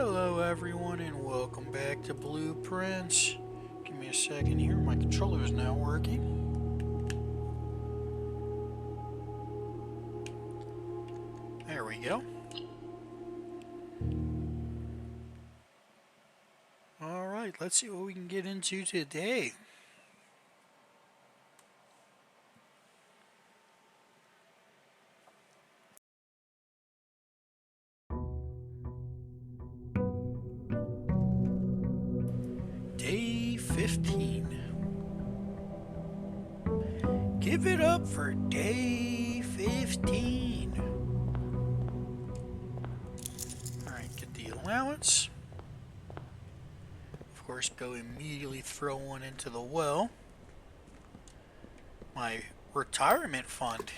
Hello everyone and welcome back to Blueprints. Give me a second here, my controller is now working. There we go. Alright, let's see what we can get into today. Day 15. Give it up for day 15. Alright, get the allowance. Of course, go immediately throw one into the well. My retirement fund.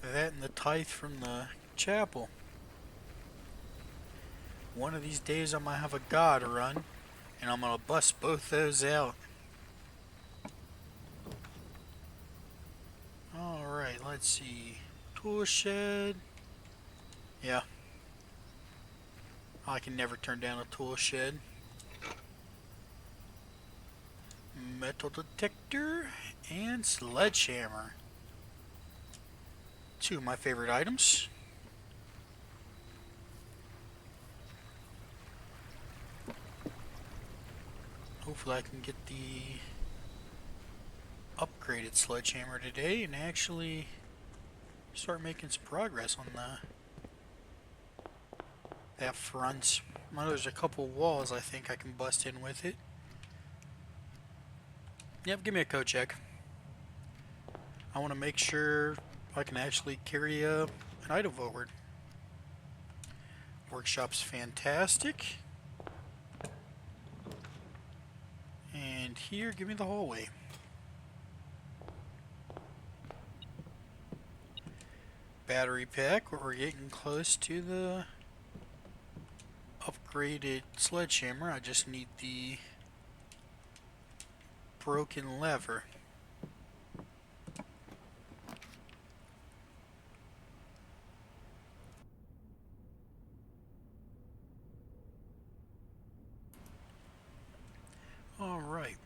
That and the tithe from the chapel. One of these days I'm going to have a God run, and I'm going to bust both those out. Alright, let's see. Tool shed. Yeah. I can never turn down a tool shed. Metal detector and sledgehammer. Two of my favorite items. Hopefully I can get the upgraded sledgehammer today and actually start making some progress on that front. I know there's a couple walls I think I can bust in with it. Yep, give me a code check. I want to make sure I can actually carry an item forward. Workshop's fantastic. And here, give me the hallway. Battery pack, we're getting close to the upgraded sledgehammer. I just need the broken lever. Alright.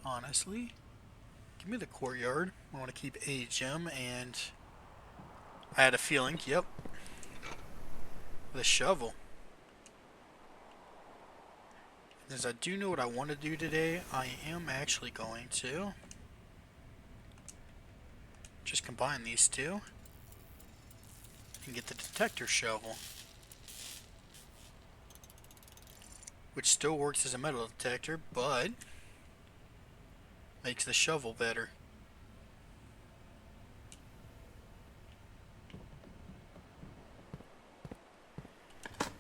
Honestly, give me the courtyard. I want to keep a gem, and I had a feeling, yep, the shovel. Since I do know what I want to do today, I am actually going to just combine these two and get the detector shovel, which still works as a metal detector, but makes the shovel better.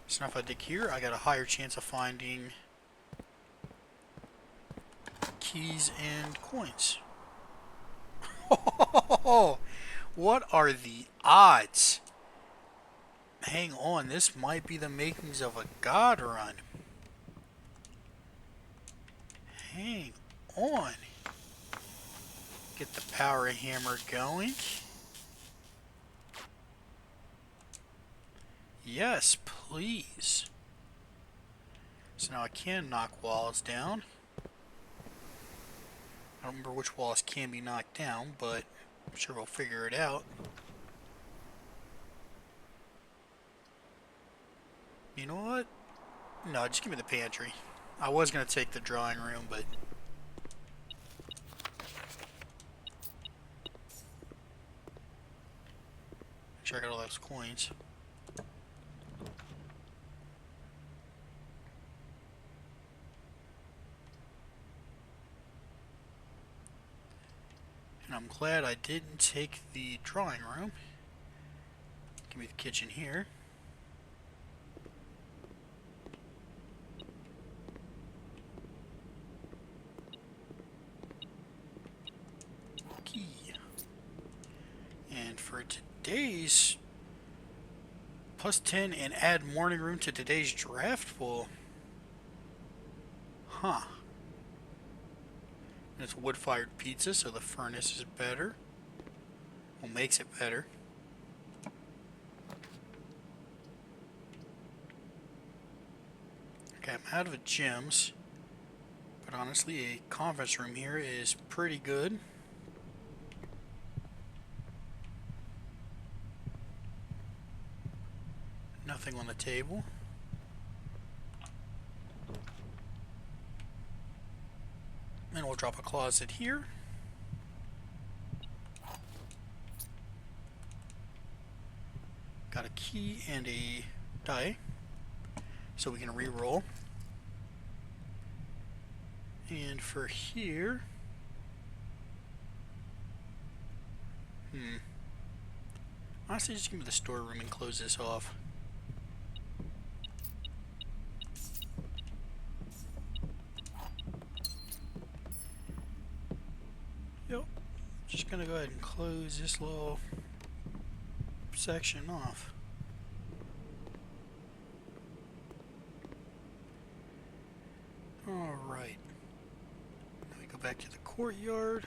So now if I dig here, I got a higher chance of finding keys and coins. What are the odds? Hang on, this might be the makings of a God run. Hang on. Get the power hammer going. Yes, please. So now I can knock walls down. I don't remember which walls can be knocked down, but I'm sure we'll figure it out. You know what? No, just give me the pantry. I was going to take the drawing room, but make sure I got all those coins. And I'm glad I didn't take the drawing room. Give me the kitchen here. Key. And for today's +10 and add morning room to today's draft pool. Huh. And it's wood-fired pizza, so the furnace is better. Well, makes it better. Okay, I'm out of gems. But honestly, a conference room here is pretty good. Nothing on the table. And we'll drop a closet here. Got a key and a die, so we can re-roll. And for here, honestly, just give me the storeroom and close this off. Yep, just gonna go ahead and close this little section off. Alright. Now we go back to the courtyard.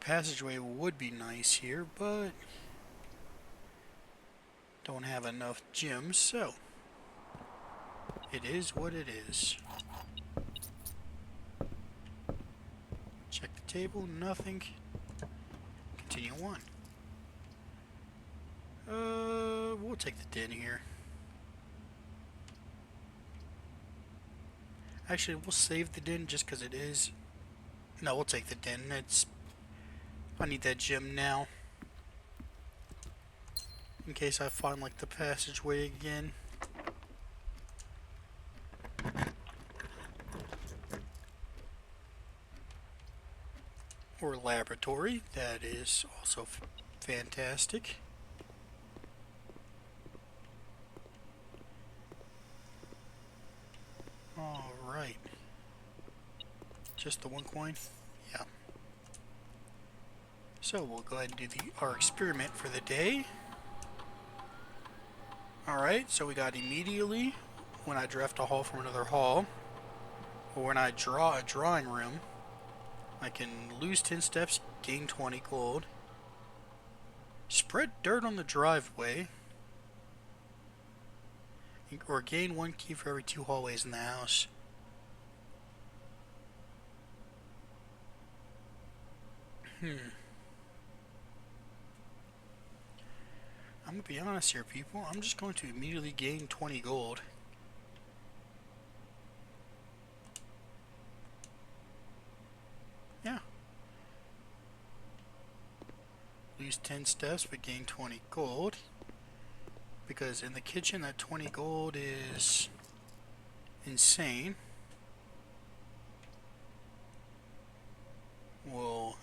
Passageway would be nice here, but don't have enough gems, so it is what it is. Check the table, nothing. Continue on. We'll take the den here. Actually, we'll save the den just because it is. No, we'll take the den. I need that gem now. In case I find like the passageway again. Or laboratory. That is also fantastic. Alright. Just the one coin? Yeah. So we'll go ahead and do our experiment for the day. Alright, so we got immediately when I draft a hall from another hall, or when I draw a drawing room, I can lose 10 steps, gain 20 gold. Spread dirt on the driveway, or gain 1 key for every 2 hallways in the house. I'm gonna be honest here, people. I'm just going to immediately gain 20 gold. Yeah. Lose 10 steps but gain 20 gold. Because in the kitchen that 20 gold is insane. We'll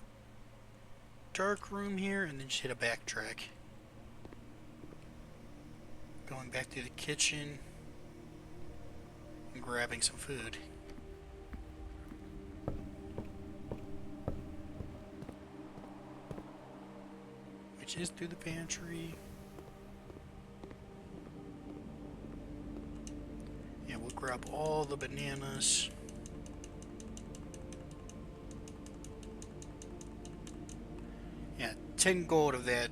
dark room here and then just hit a backtrack. Going back to the kitchen and grabbing some food. Which is through the pantry. Yeah, we'll grab all the bananas. Yeah, 10 gold of that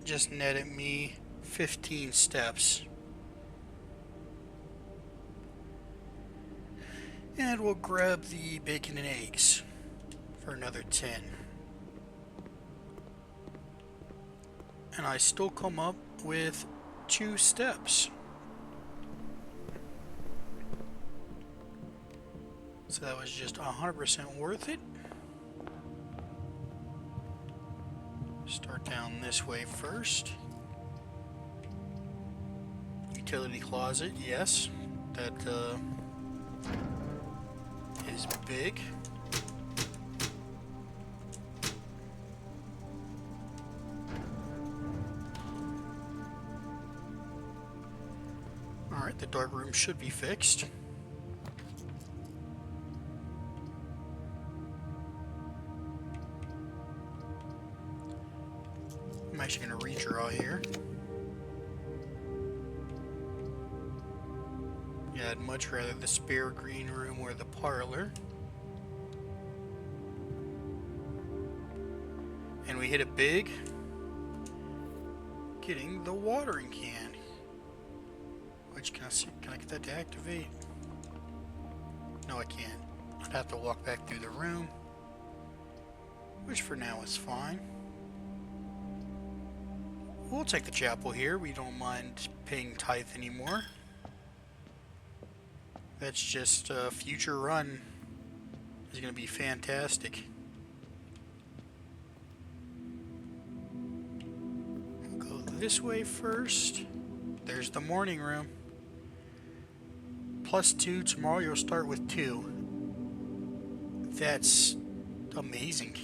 just netted me 15 steps. And we'll grab the bacon and eggs for another 10. And I still come up with 2 steps. So that was just 100% worth it. Start down this way first. Utility closet, yes. That is big. Alright, the dark room should be fixed. I'm actually going to redraw here. Yeah, I'd much rather the spare green room or the parlor. And we hit it big. getting the watering can. Which, can I get that to activate? No, I can't. I'd have to walk back through the room. Which for now is fine. We'll take the chapel here. We don't mind paying tithe anymore. That's just a future run. Is going to be fantastic. We'll go this way first. There's the morning room. +2. Tomorrow you'll start with 2. That's amazing.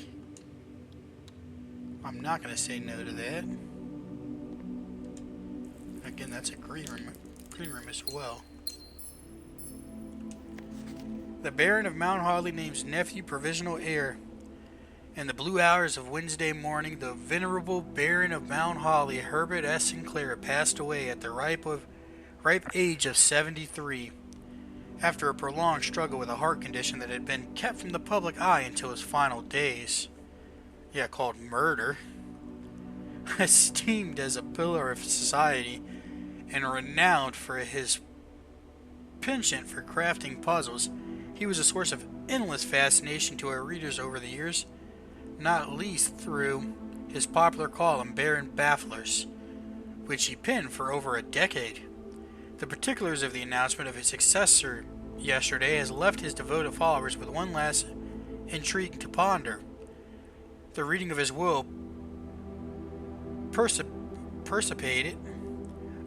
I'm not going to say no to that. Again, that's a green room as well. The Baron of Mount Holly names nephew provisional heir. In the blue hours of Wednesday morning, the venerable Baron of Mount Holly, Herbert S. Sinclair, passed away at the ripe age of 73, after a prolonged struggle with a heart condition that had been kept from the public eye until his final days. Yeah, called murder. Esteemed as a pillar of society and renowned for his penchant for crafting puzzles, he was a source of endless fascination to our readers over the years, not least through his popular column Baron Bafflers, which he penned for over a decade. The particulars of the announcement of his successor yesterday has left his devoted followers with one last intrigue to ponder. The reading of his will precipitated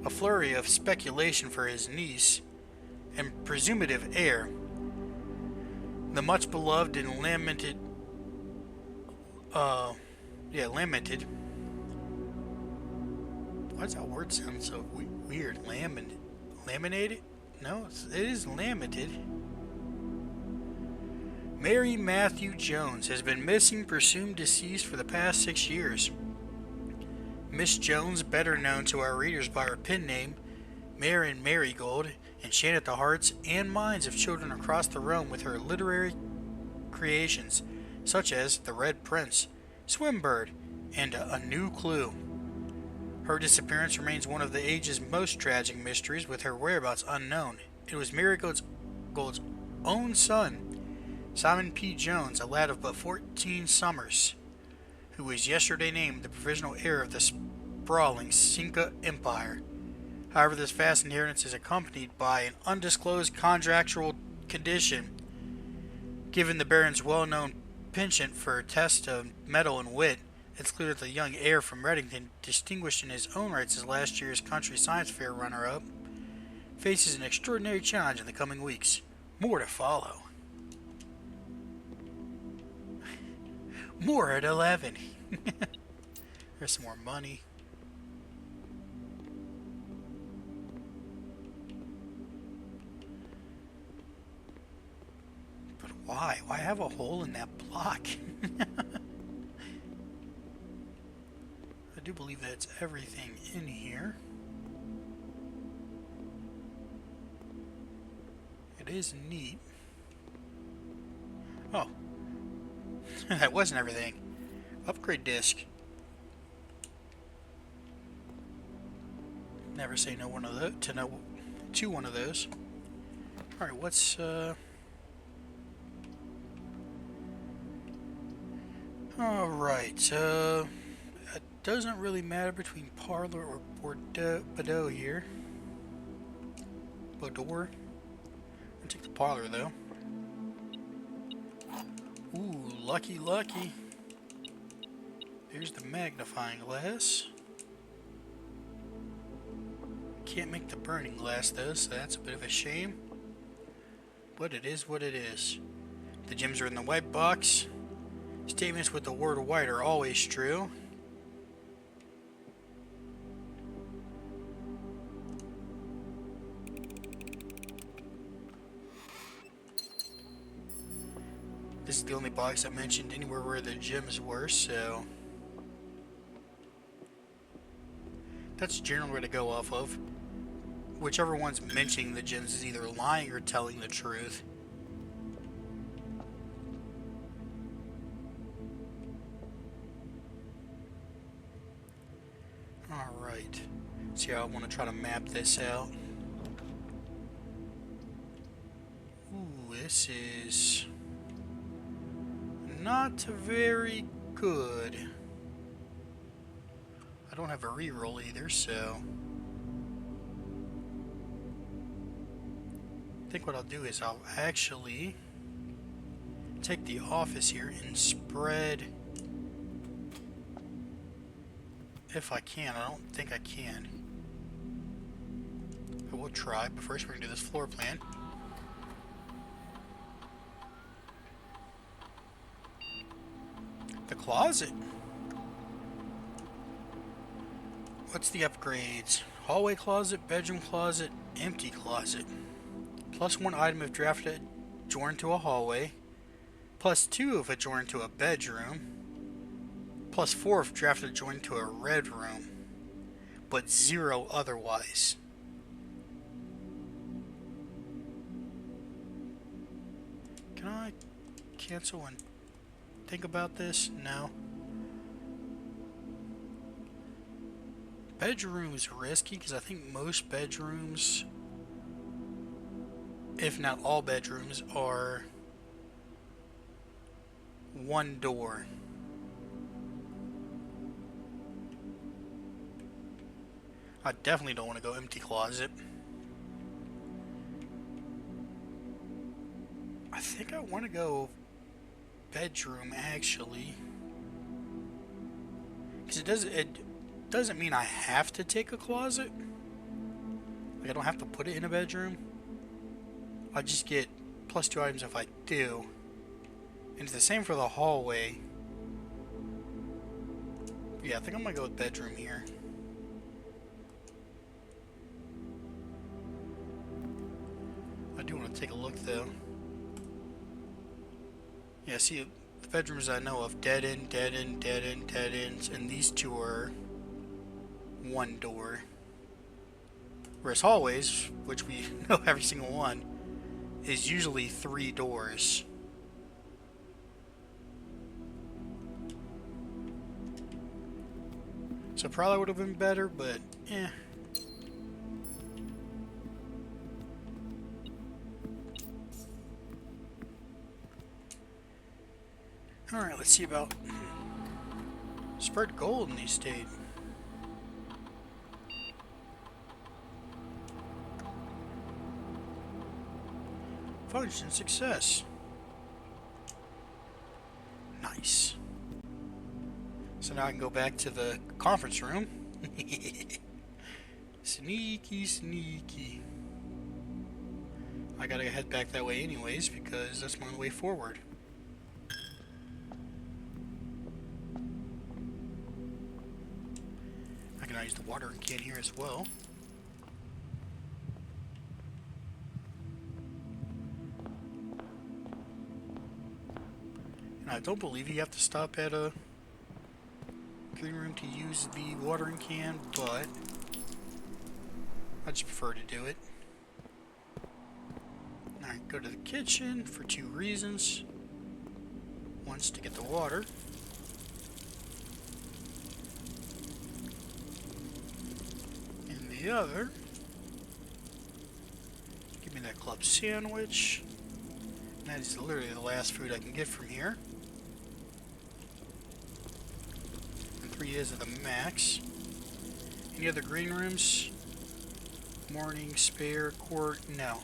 a flurry of speculation for his niece and presumptive heir, the much beloved and lamented. Lamented. Why does that word sound so weird? Laminated? No, it is lamented. Mary Matthew Jones has been missing, presumed deceased for the past 6 years. Miss Jones, better known to our readers by her pen name, Marian Marigold, enchanted the hearts and minds of children across the realm with her literary creations, such as The Red Prince, Swimbird, and A New Clue. Her disappearance remains one of the age's most tragic mysteries, with her whereabouts unknown. It was Marigold's own son, Simon P. Jones, a lad of but 14 summers, who was yesterday named the provisional heir of the sprawling Cinca Empire. However, this vast inheritance is accompanied by an undisclosed contractual condition. Given the Baron's well-known penchant for tests of mettle and wit, it's clear that the young heir from Reddington, distinguished in his own rights as last year's country science fair runner-up, faces an extraordinary challenge in the coming weeks. More to follow. More at 11. There's some more money. But why? Why have a hole in that block? I do believe that's everything in here. It is neat. Oh. That wasn't everything. Upgrade disc. Never say no one of to one of those. Alright, what's Alright, it doesn't really matter between Parlor or Bordeaux here. I'll take the Parlor though. Ooh, lucky. There's the magnifying glass. Can't make the burning glass though, so that's a bit of a shame. But it is what it is. The gems are in the white box. Statements with the word white are always true. This is the only box I mentioned anywhere where the gems were, so that's generally where to go off of. Whichever one's mentioning the gems is either lying or telling the truth. Alright. Alright. See how I want to try to map this out. Ooh, this is not very good. I don't have a reroll either, so I think what I'll do is I'll actually take the office here and spread, if I can. I don't think I can. I will try, but first we're going to do this floor plan. The closet. What's the upgrades? Hallway closet, bedroom closet, empty closet. +1 item if drafted adjoined to a hallway. +2 if adjoined to a bedroom. +4 if drafted adjoined to a red room. But 0 otherwise. Can I cancel and think about this? No. Bedroom's risky because I think most bedrooms, if not all bedrooms, are one door. I definitely don't want to go empty closet. I think I want to go bedroom actually, because it doesn't mean I have to take a closet. Like I don't have to put it in a bedroom. I just get +2 items if I do. And it's the same for the hallway. Yeah, I think I'm gonna go with bedroom here. I do want to take a look though. Yeah, see, the bedrooms I know of, dead end, dead end, dead end, dead ends, and these two are one door. Whereas hallways, which we know every single one, is usually 3 doors. So probably would have been better, but eh. Alright, let's see about spread gold in the estate. Function success. Nice. So now I can go back to the conference room. Sneaky, sneaky. I gotta head back that way anyways because that's my only way forward. I can use the watering can here as well. And I don't believe you have to stop at a green room to use the watering can, but I just prefer to do it. Alright, go to the kitchen for 2 reasons. One's to get the water. And the other, give me that club sandwich. And that is literally the last food I can get from here. And 3 is at the max. Any other green rooms? Morning, spare, court? No.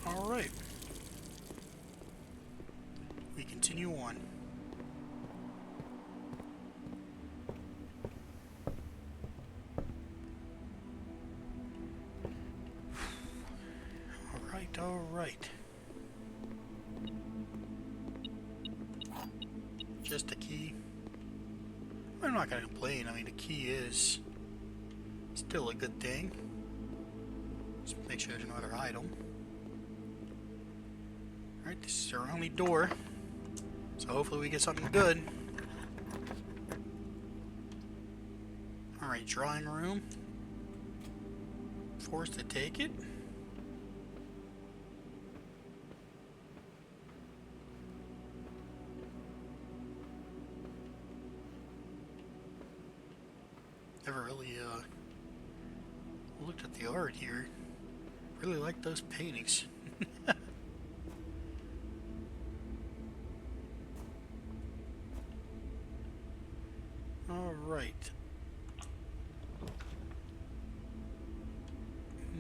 Alright. We continue on. Alright, alright. Just a key. I'm not gonna complain. I mean, the key is still a good thing. Just make sure there's no other item. Alright, this is our only door. So hopefully we get something good. Alright, drawing room. Forced to take it. Never really looked at the art here. Really like those paintings. Alright.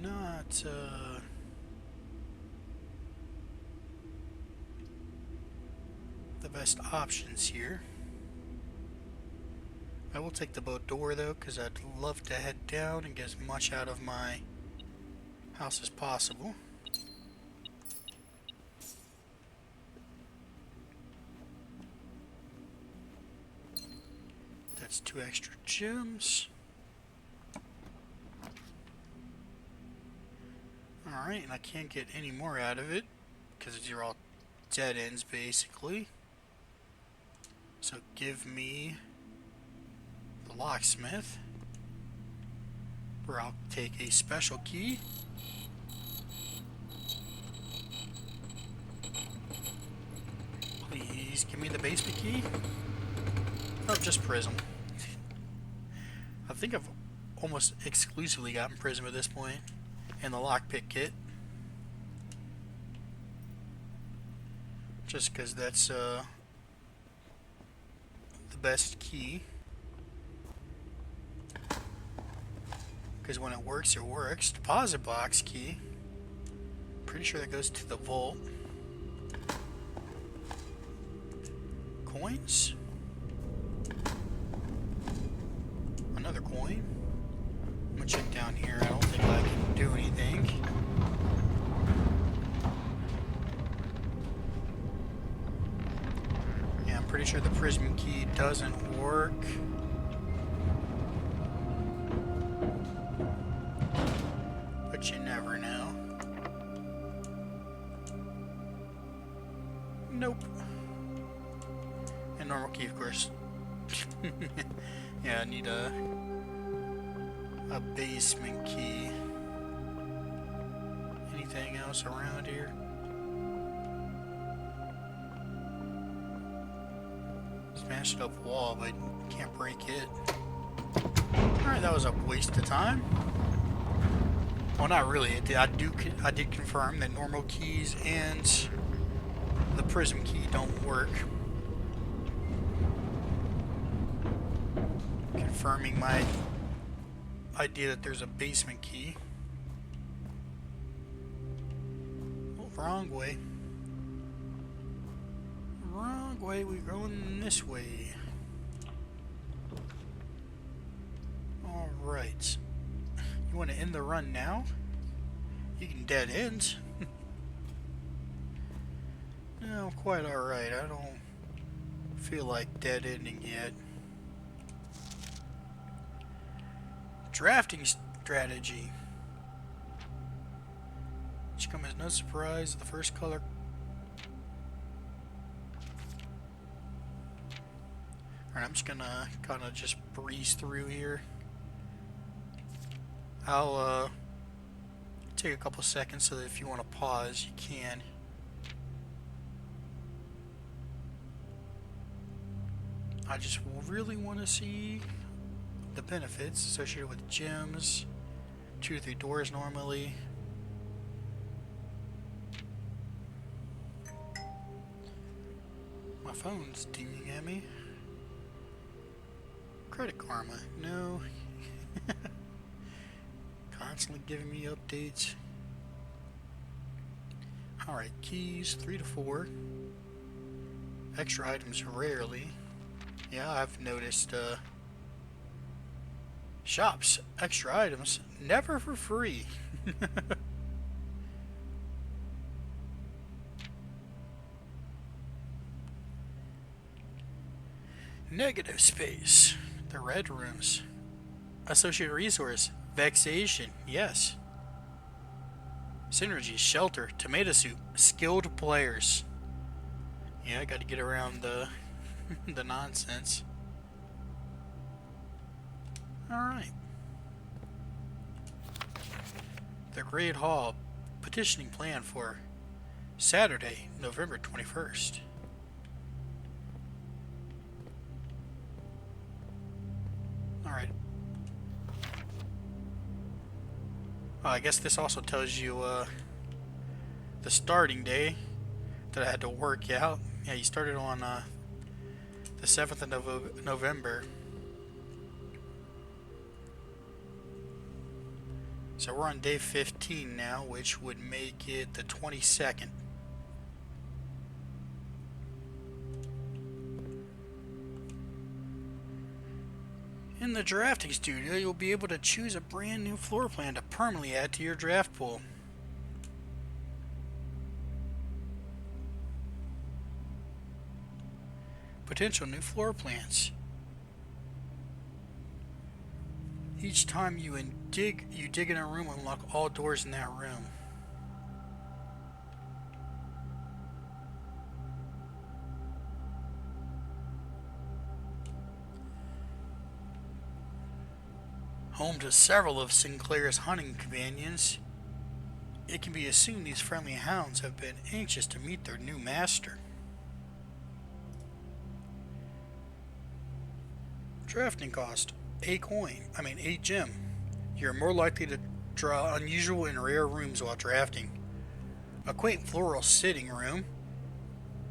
Not, the best options here. I will take the boat door though, because I'd love to head down and get as much out of my house as possible. That's 2 extra gems. Alright, and I can't get any more out of it because these are all dead ends basically. So give me the locksmith, where I'll take a special key. Please give me the basement key. Oh, just prism. I think I've almost exclusively gotten prism at this point, and the lockpick kit. Just because that's the best key. Because when it works, it works. Deposit box key. Pretty sure that goes to the vault. Coins. Another coin. I'm gonna check down here. I don't think I can do anything. Yeah, I'm pretty sure the prism key doesn't work. But you never know. Nope. And normal key, of course. Yeah, I need a basement key. Anything else around here? Smashed up wall, but can't break it. Alright, that was a waste of time. Well, not really. I did confirm that normal keys and the prism key don't work. Confirming my idea that there's a basement key. Oh, wrong way. Wrong way. We're going this way. Alright. You want to end the run now? You can dead end. No, quite alright. I don't feel like dead ending yet. Drafting strategy. Should come as no surprise. The first color. Alright, I'm just gonna kind of just breeze through here. I'll take a couple seconds so that if you want to pause, you can. I just really want to see the benefits associated with gems. 2 or 3 doors normally. My phone's dinging at me. Credit Karma, no. Constantly giving me updates. Alright, keys 3 to 4. Extra items rarely. Yeah, I've noticed shops, extra items, never for free. Negative space. The red rooms. Associated resource. Vexation. Yes. Synergy. Shelter. Tomato soup. Skilled players. Yeah, I gotta get around the the nonsense. Alright. The Great Hall. Petitioning plan for Saturday, November 21st. Alright. I guess this also tells you the starting day that I had to work out. Yeah, you started on the 7th of November. So we're on day 15 now, which would make it the 22nd. In the drafting studio, you'll be able to choose a brand new floor plan to permanently add to your draft pool. Potential new floor plans. Each time you dig in a room, unlock all doors in that room. Home to several of Sinclair's hunting companions, it can be assumed these friendly hounds have been anxious to meet their new master. Drafting cost: a gem. You're more likely to draw unusual and rare rooms while drafting. A quaint floral sitting room,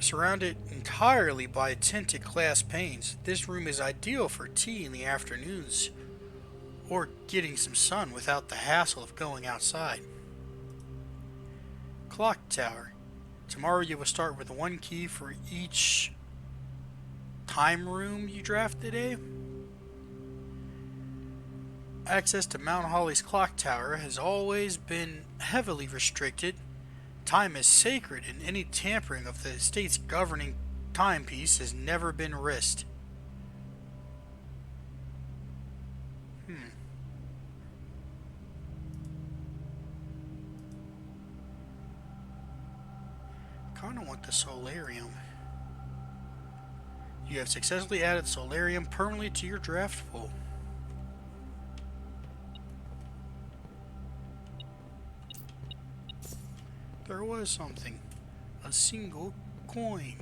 surrounded entirely by tinted glass panes. This room is ideal for tea in the afternoons or getting some sun without the hassle of going outside. Clock tower. Tomorrow you will start with one key for each time room you draft today. Access to Mount Holly's clock tower has always been heavily restricted. Time is sacred, and any tampering of the state's governing timepiece has never been risked. Kinda want the solarium. You have successfully added solarium permanently to your draft pool. There was something. A single coin.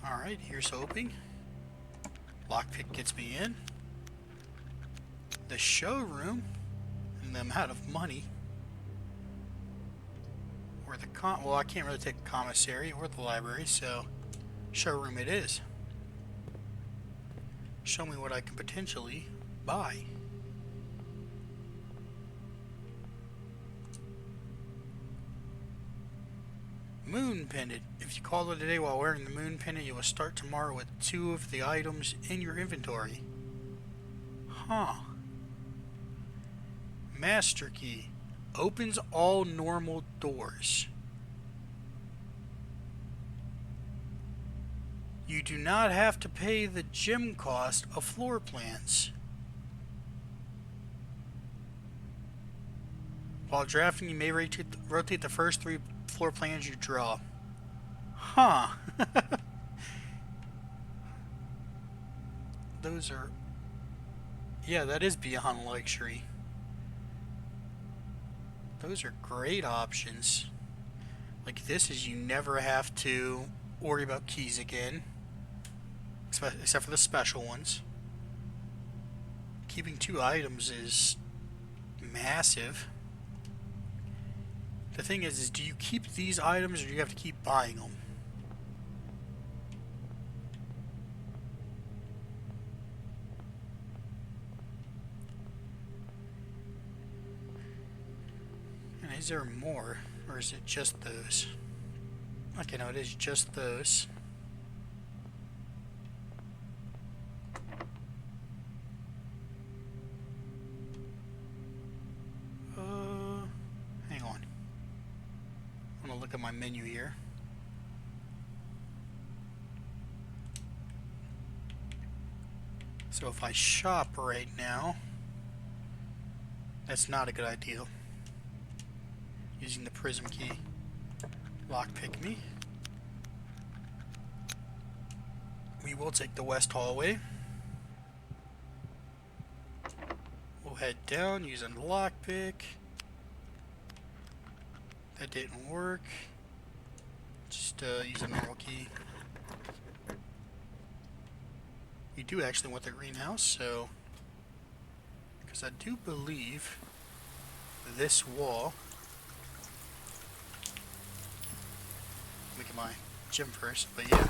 Alright, here's hoping. Lockpick gets me in. The showroom and the amount of money. Or the well, I can't really take the commissary or the library, so showroom it is. Show me what I can potentially buy. Moon pendant. If you call it a day while wearing the moon pendant, you will start tomorrow with 2 of the items in your inventory. Huh. Master key. Opens all normal doors. You do not have to pay the gem cost of floor plans. While drafting, you may rotate the first 3 floor plans you draw. Huh. Those are... Yeah, that is beyond luxury. Those are great options. Like this is you never have to worry about keys again. Except for the special ones. Keeping 2 items is massive. The thing is do you keep these items or do you have to keep buying them? And is there more? Or is it just those? Okay, no, it is just those. Hang on. I'm gonna look at my menu here. So if I shop right now, that's not a good idea. Using the prism key. Lockpick me. We will take the west hallway. We'll head down using the lockpick. That didn't work. Just use a normal key. We do actually want the greenhouse, so Because I do believe this wall... Look at my gym first, but yeah.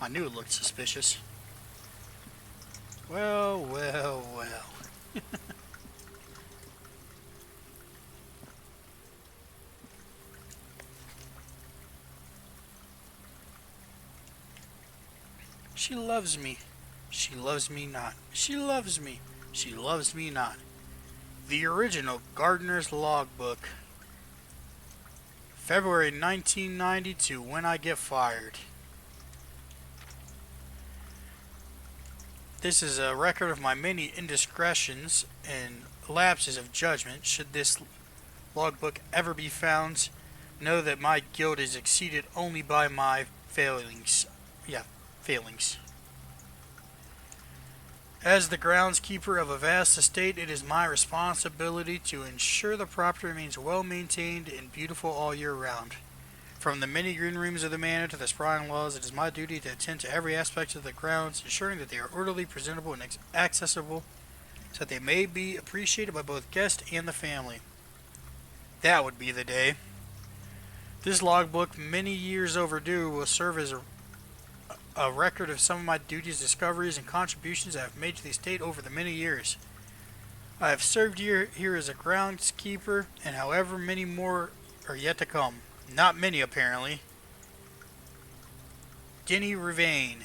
I knew it looked suspicious. Well, well, well. She loves me. She loves me not. She loves me. She loves me not. The original Gardener's Logbook. February 1992, when I get fired. This is a record of my many indiscretions and lapses of judgment. Should this logbook ever be found, know that my guilt is exceeded only by my failings. Failings. As the groundskeeper of a vast estate, it is my responsibility to ensure the property remains well maintained and beautiful all year round. From the many green rooms of the manor to the sprawling walls, it is my duty to attend to every aspect of the grounds, ensuring that they are orderly, presentable, and accessible, so that they may be appreciated by both guests and the family. That would be the day. This logbook, many years overdue, will serve as a record of some of my duties, discoveries, and contributions I have made to the estate over the many years. I have served here as a groundskeeper, and however many more are yet to come. Not many, apparently. Denny Revane.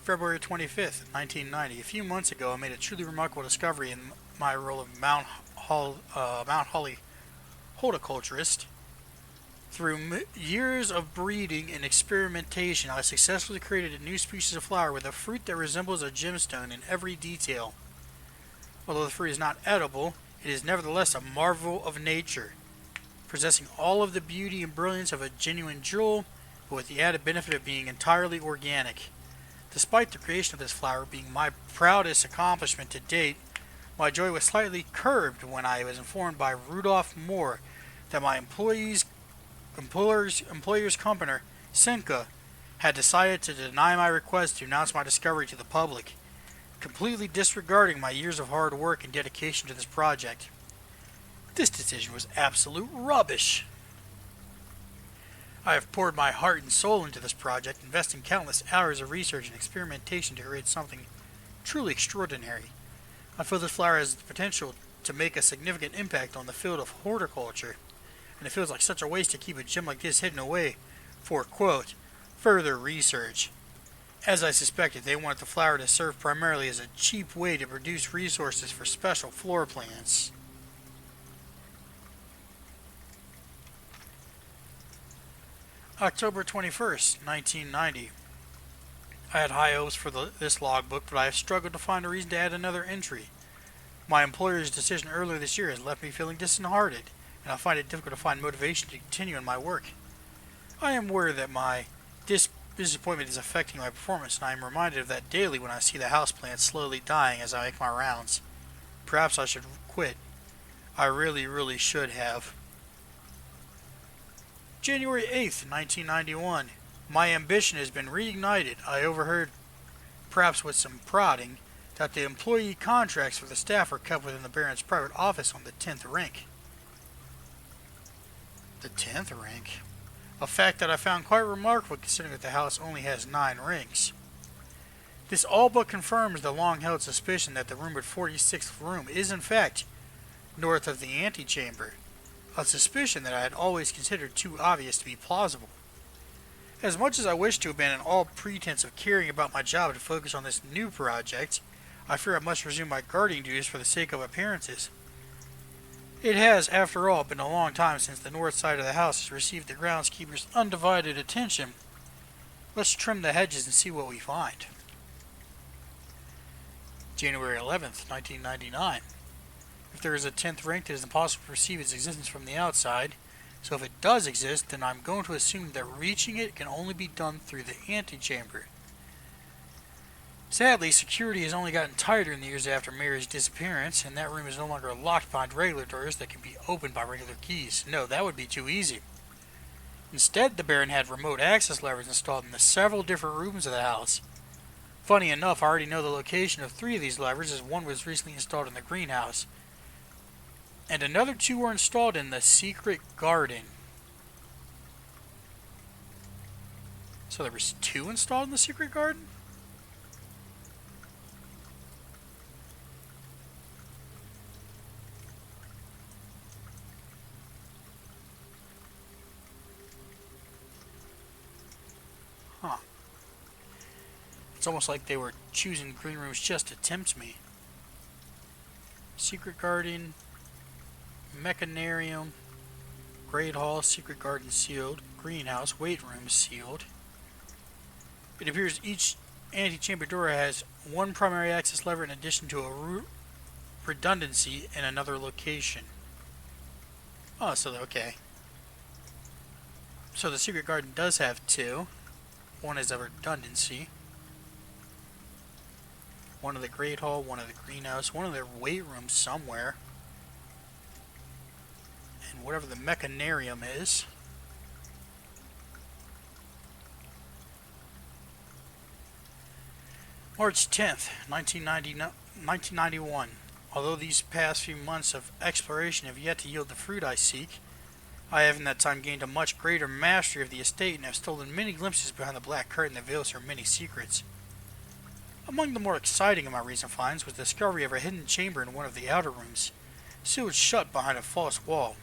February 25th, 1990. A few months ago, I made a truly remarkable discovery in my role of Mount Holly horticulturist. Through years of breeding and experimentation, I successfully created a new species of flower with a fruit that resembles a gemstone in every detail. Although the fruit is not edible, it is nevertheless a marvel of nature, possessing all of the beauty and brilliance of a genuine jewel, but with the added benefit of being entirely organic. Despite the creation of this flower being my proudest accomplishment to date, my joy was slightly curbed when I was informed by Rudolph Moore that my employer's company, Senka, had decided to deny my request to announce my discovery to the public, completely disregarding my years of hard work and dedication to this project. This decision was absolute rubbish. I have poured my heart and soul into this project, investing countless hours of research and experimentation to create something truly extraordinary. I feel this flower has the potential to make a significant impact on the field of horticulture, and it feels like such a waste to keep a gem like this hidden away for, quote, further research. As I suspected, they wanted the flower to serve primarily as a cheap way to produce resources for special floor plans. October 21st, 1990. I had high hopes for this logbook, but I have struggled to find a reason to add another entry. My employer's decision earlier this year has left me feeling disheartened, and I find it difficult to find motivation to continue in my work. I am aware that my disappointment is affecting my performance, and I am reminded of that daily when I see the houseplants slowly dying as I make my rounds. Perhaps I should quit. I really should have. January 8th, 1991. My ambition has been reignited. I overheard, perhaps with some prodding, that the employee contracts for the staff are kept within the Baron's private office on the 10th rank. The 10th rank? A fact that I found quite remarkable considering that the house only has 9 ranks. This all but confirms the long-held suspicion that the rumored 46th room is in fact north of the antechamber, a suspicion that I had always considered too obvious to be plausible. As much as I wish to abandon all pretense of caring about my job to focus on this new project, I fear I must resume my guarding duties for the sake of appearances. It has, after all, been a long time since the north side of the house has received the groundskeeper's undivided attention. Let's trim the hedges and see what we find. January 11th, 1999. If there is a 10th rank, it is impossible to perceive its existence from the outside, so if it does exist, then I'm going to assume that reaching it can only be done through the antechamber. Sadly, security has only gotten tighter in the years after Mary's disappearance, and that room is no longer locked behind regular doors that can be opened by regular keys. No, that would be too easy. Instead, the Baron had remote access levers installed in the several different rooms of the house. Funny enough, I already know the location of 3 of these levers, as one was recently installed in the greenhouse, and another 2 were installed in the secret garden. So there was 2 installed in the secret garden? Huh. It's almost like they were choosing green rooms just to tempt me. Secret garden, mechanarium, great hall, secret garden sealed, greenhouse, weight room sealed. It appears each antechamber door has 1 primary access lever in addition to a redundancy in another location. Oh, so okay. So the secret garden does have 2. One is a redundancy. One of the great hall, one of the greenhouse, one of the weight rooms somewhere. And whatever the mechanarium is. March 10th, 1991. Although these past few months of exploration have yet to yield the fruit I seek, I have in that time gained a much greater mastery of the estate and have stolen many glimpses behind the black curtain that veils her many secrets. Among the more exciting of my recent finds was the discovery of a hidden chamber in one of the outer rooms, sealed shut behind a false wall.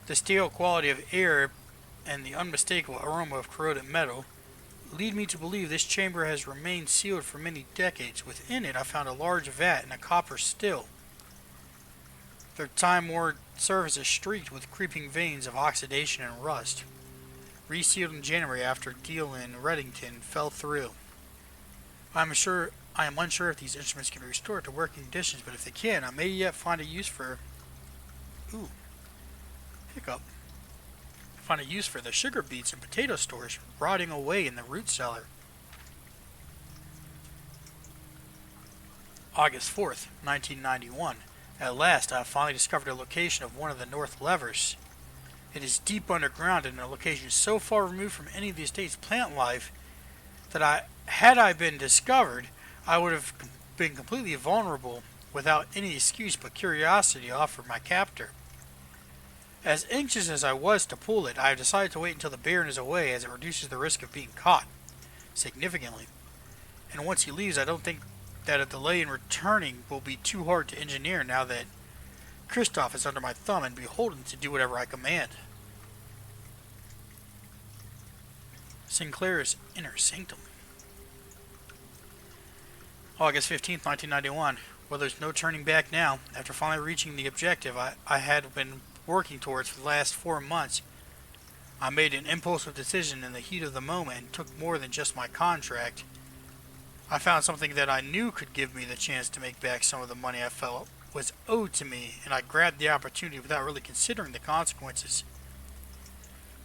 The stale quality of air and the unmistakable aroma of corroded metal lead me to believe this chamber has remained sealed for many decades. Within it I found a large vat and a copper still. Their time-worn surface is streaked with creeping veins of oxidation and rust. Resealed in January after a deal in Reddington fell through. I am unsure if these instruments can be restored to working conditions, but if they can, I may yet find a use for... Ooh. Hiccup. Find a use for the sugar beets and potato stores rotting away in the root cellar. August 4th, 1991. At last, I have finally discovered the location of one of the north levers. It is deep underground and in a location so far removed from any of the estate's plant life that had I been discovered, I would have been completely vulnerable without any excuse but curiosity offered my captor. As anxious as I was to pull it, I have decided to wait until the Baron is away, as it reduces the risk of being caught significantly. And once he leaves, I don't think that a delay in returning will be too hard to engineer now that Kristoff is under my thumb and beholden to do whatever I command. Sinclair's Inner Sanctum. August 15th, 1991. Well, there's no turning back now. After finally reaching the objective I had been working towards for the last 4 months, I made an impulsive decision in the heat of the moment and took more than just my contract. I found something that I knew could give me the chance to make back some of the money I felt was owed to me, and I grabbed the opportunity without really considering the consequences.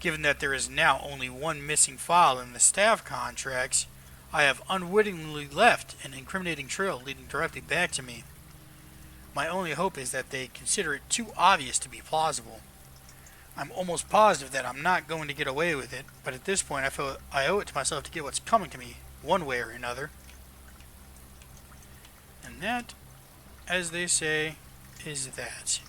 Given that there is now only one missing file in the staff contracts, I have unwittingly left an incriminating trail leading directly back to me. My only hope is that they consider it too obvious to be plausible. I'm almost positive that I'm not going to get away with it, but at this point I feel I owe it to myself to get what's coming to me, one way or another. And that, as they say, is that.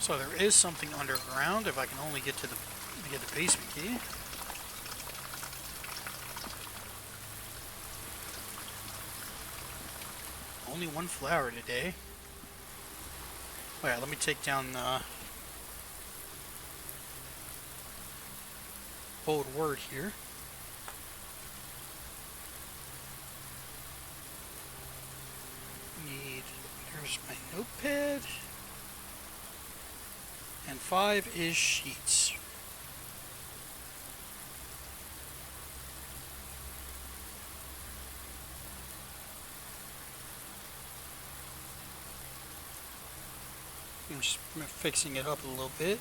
So there is something underground if I can only get to the basement key. Only one flower today. Alright, let me take down the bold word here. Here's my notepad. And 5 is sheets. I'm just fixing it up a little bit,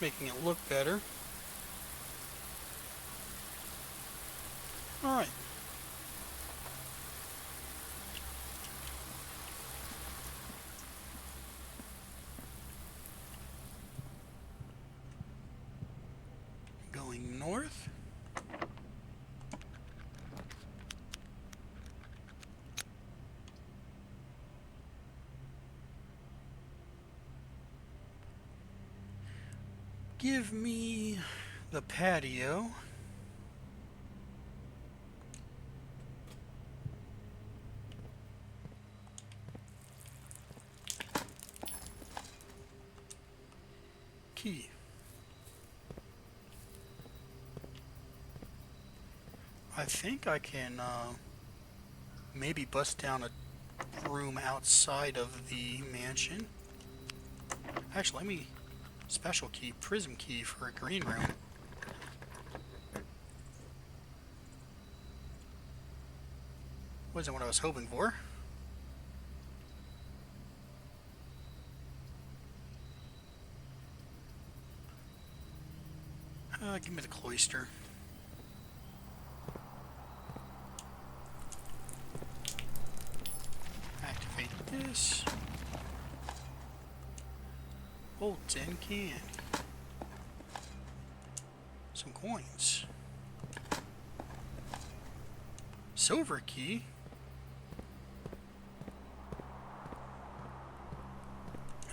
making it look better. Alright. Going north. Give me the patio. Key. I think I can maybe bust down a room outside of the mansion. Actually, let me special key, prism key for a green room. Wasn't what I was hoping for. Give me the cloister. Activate this. Old tin can. Some coins. Silver key.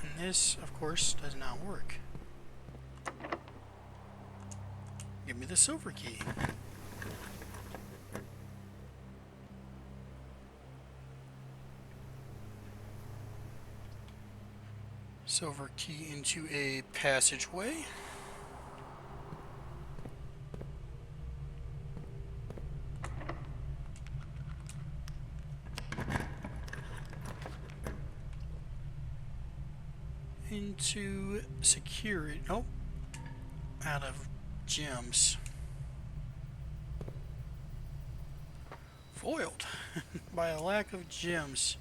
And this, of course, does not work. Give me the silver key. Silver key into a passageway. Into security. Nope. Out of gems. Foiled by a lack of gems.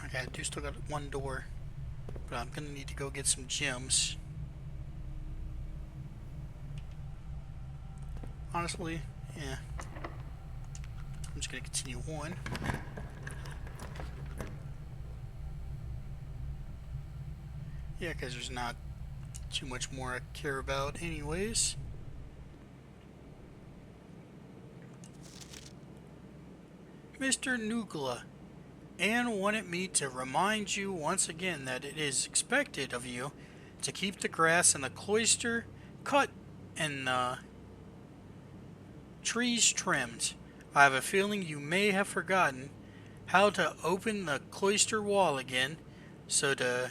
Okay, I do still got one door, but I'm gonna need to go get some gems. Honestly, yeah. I'm just gonna continue on. Yeah, because there's not too much more I care about anyways. Mr. Nugla, Anne wanted me to remind you once again that it is expected of you to keep the grass in the cloister cut and the trees trimmed. I have a feeling you may have forgotten how to open the cloister wall again, so to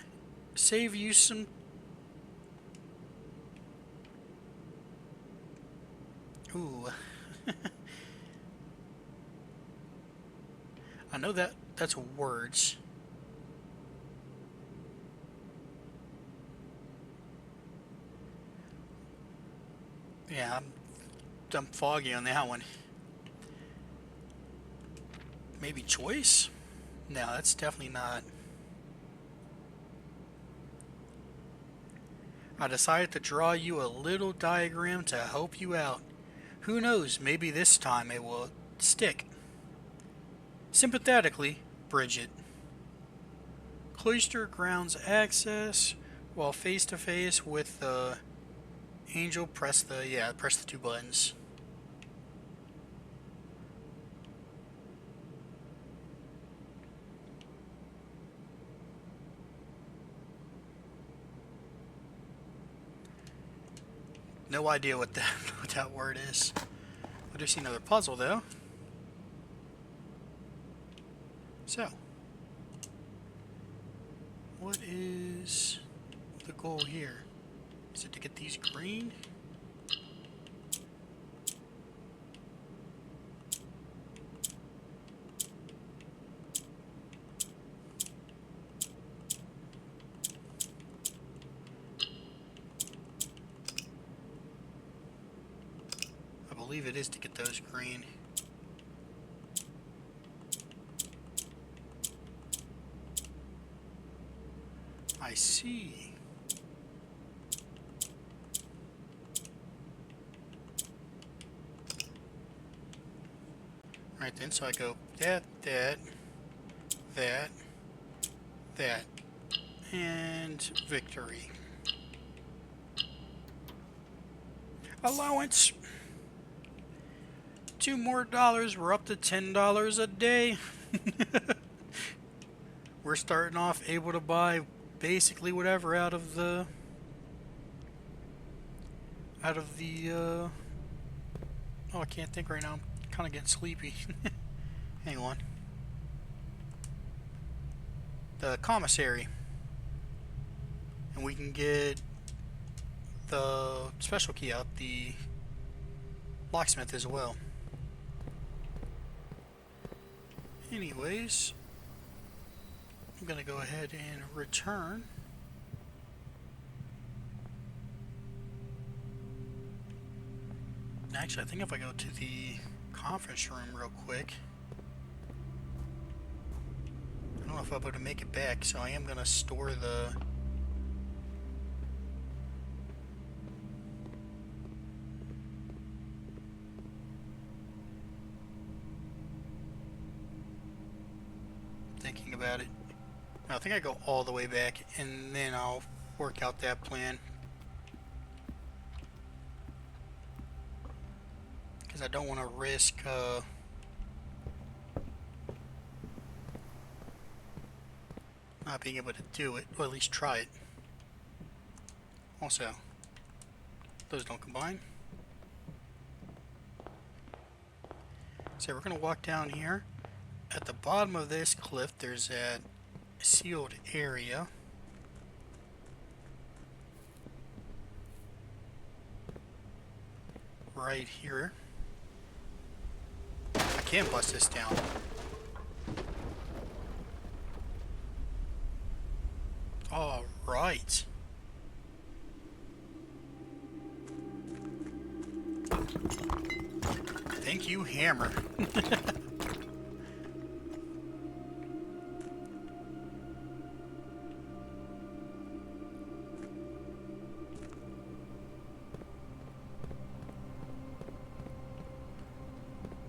save you some... Ooh. I know that's words. Yeah, I'm foggy on that one. Maybe choice? No, that's definitely not. I decided to draw you a little diagram to help you out. Who knows, maybe this time it will stick. Sympathetically, Bridget. Cloister grounds access while face to face with the angel. Press the two buttons. No idea what that word is. I do see another puzzle though. So, what is the goal here? Is it to get these green? I believe it is to get those green. I see. Right then, so I go that, that, and victory. Allowance. $2 more. We're up to $10 a day. We're starting off able to buy basically whatever out of the oh, I can't think right now. I'm kind of getting sleepy. Hang on. The commissary. And we can get the special key out, the locksmith as well. Anyways, I'm gonna go ahead and return. Actually, I think if I go to the conference room real quick, I don't know if I'll be able to make it back, so I am gonna store the thinking about it. I think I go all the way back and then I'll work out that plan. Because I don't want to risk not being able to do it, or at least try it. Also, those don't combine. So we're going to walk down here. At the bottom of this cliff, there's that sealed area. Right here. I can bust this down. All right. Thank you, hammer.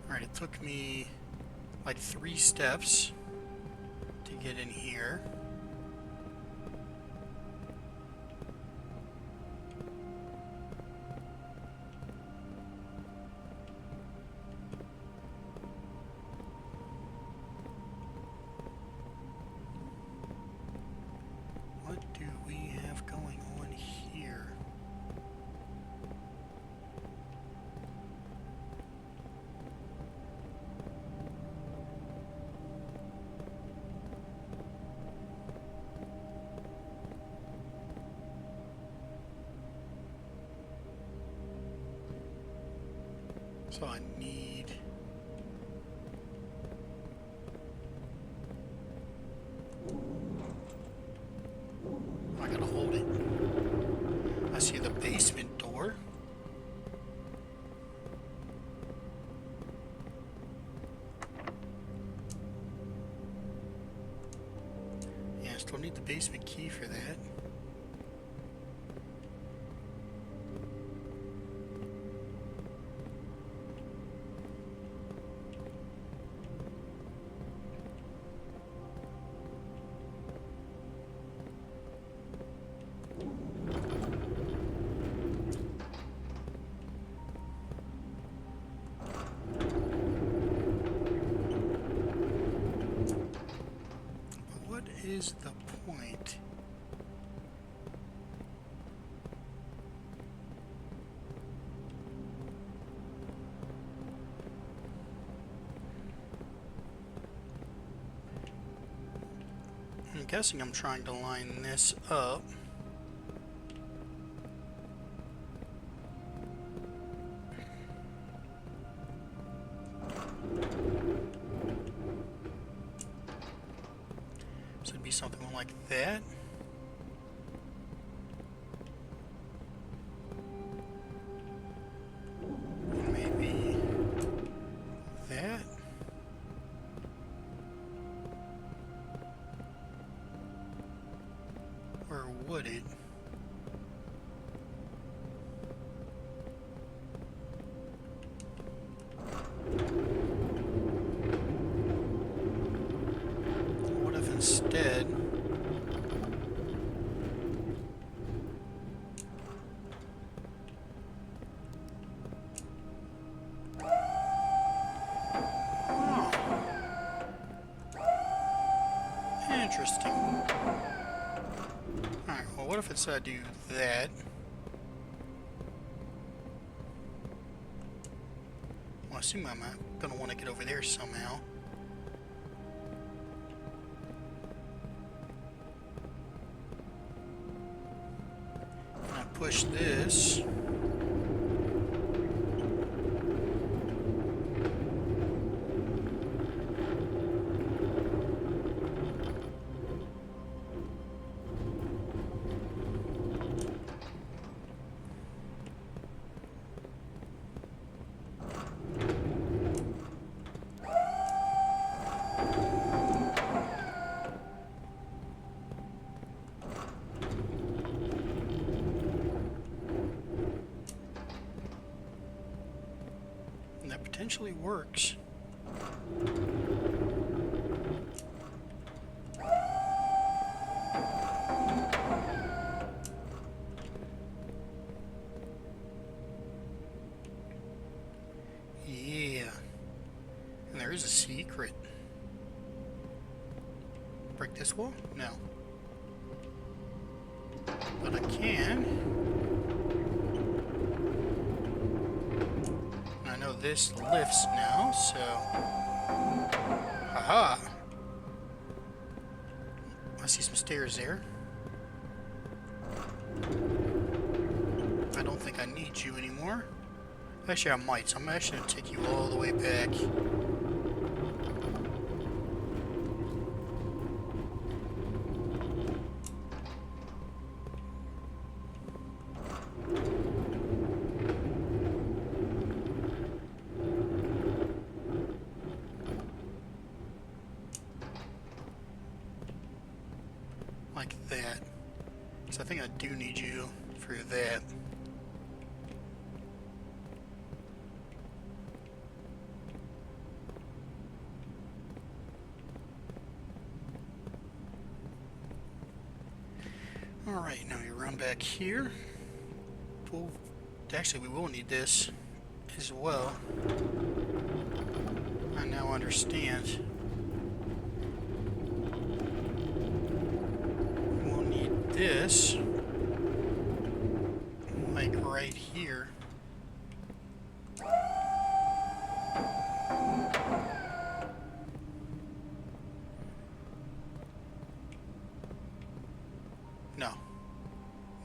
Alright, it took me like 3 steps to get in here. What do we have going on here? So I need... I gotta hold it. I see the basement door. Yeah, I still need the basement key for that. What is the point? I'm guessing I'm trying to line this up. So it'd be something like that. Maybe that. Or would it? Let's do that. Well, I assume I'm gonna want to get over there somehow. I push this. That potentially works. Yeah. And there is a secret. Break this wall? No. But I can. I know this lifts now, so... Haha! I see some stairs there. I don't think I need you anymore. Actually, I might, so I'm actually going to take you all the way back. Like that. So I think I do need you for that. Alright, now you run back here. Well, actually, we will need this as well. I now understand. We'll need this, like right here. No.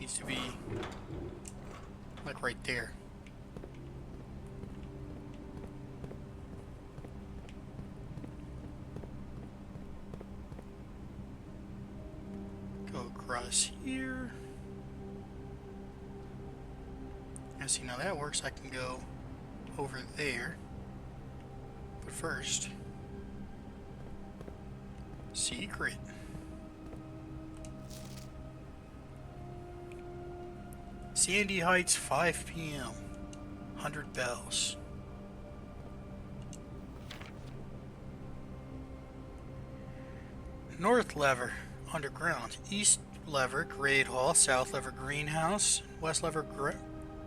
Needs to be like right there. Go across here. And see, now that works. I can go over there. But first, secret. Sandy Heights, 5 p.m. 100 bells. North lever, underground. East lever, Great Hall. South lever, greenhouse. West lever,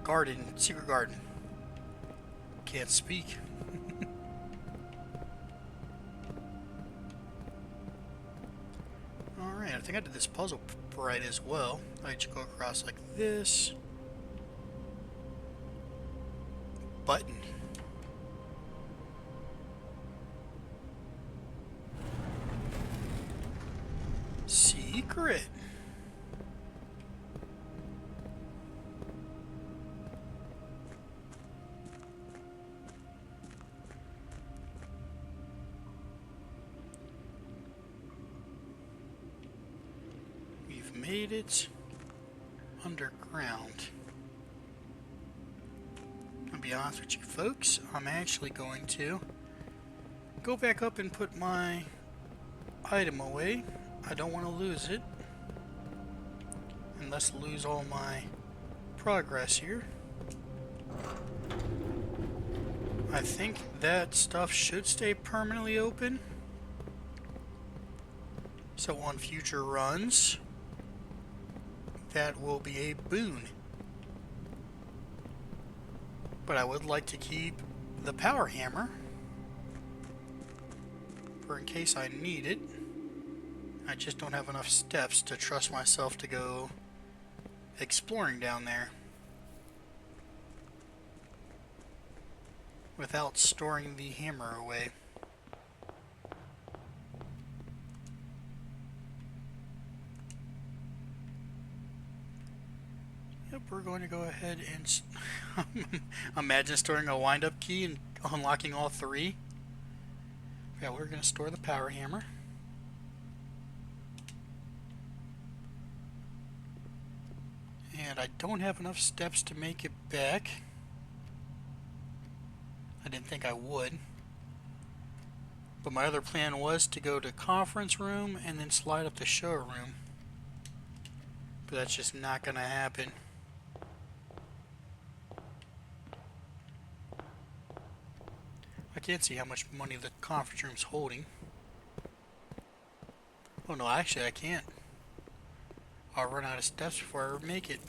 garden, secret garden. Can't speak. Alright, I think I did this puzzle right as well. I should go across like this. Button. Secret. We've made it underground. I'll be honest with you folks, I'm actually going to go back up and put my item away. I don't want to lose it. And let's lose all my progress here. I think that stuff should stay permanently open. So on future runs, that will be a boon. But I would like to keep the power hammer for in case I need it. I just don't have enough steps to trust myself to go exploring down there without storing the hammer away. Yep, we're going to go ahead and imagine storing a wind-up key and unlocking all three. Yeah, we're going to store the power hammer. And I don't have enough steps to make it back. I didn't think I would. But my other plan was to go to conference room and then slide up to showroom. But that's just not going to happen. I can't see how much money the conference room's holding. Oh no, actually I can't. I'll run out of steps before I make it.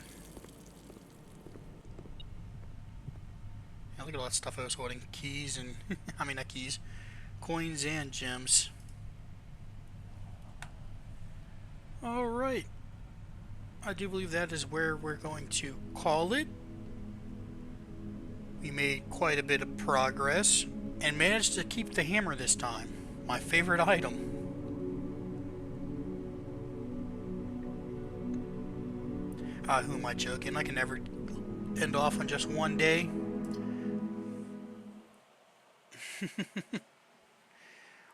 Yeah, look at all that stuff I was holding. Keys and... I mean, not keys. Coins and gems. Alright. I do believe that is where we're going to call it. We made quite a bit of progress and managed to keep the hammer this time. My favorite item. Who am I joking? I can never end off on just one day.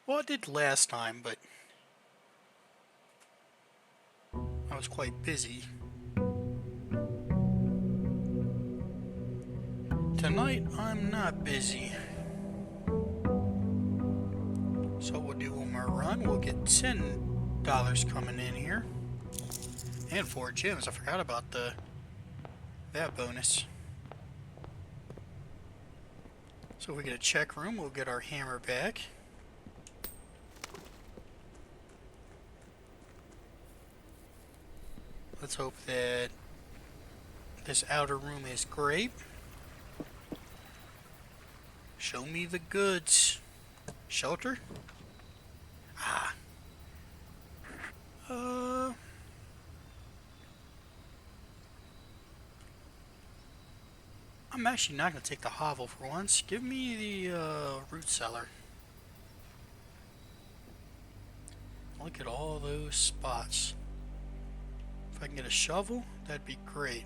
Well, I did last time, but I was quite busy. Tonight, I'm not busy. So what we'll do one more run. We'll get $10 coming in here. And 4 gems. I forgot about that bonus. So if we get a check room, we'll get our hammer back. Let's hope that this outer room is great. Show me the goods. Shelter? Ah. I'm actually not going to take the hovel for once. Give me the root cellar. Look at all those spots. If I can get a shovel, that'd be great.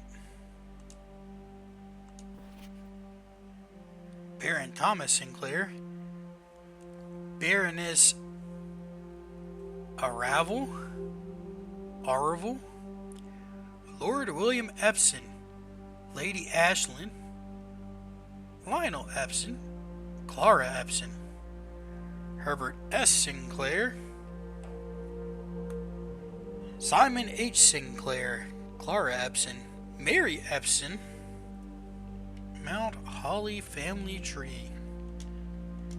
Baron Thomas Sinclair. Baroness Aravel. Lord William Epson. Lady Ashland. Lionel Epson. Clara Epson. Herbert S. Sinclair. Simon H. Sinclair. Clara Epson. Mary Epson. Mount Holly family tree.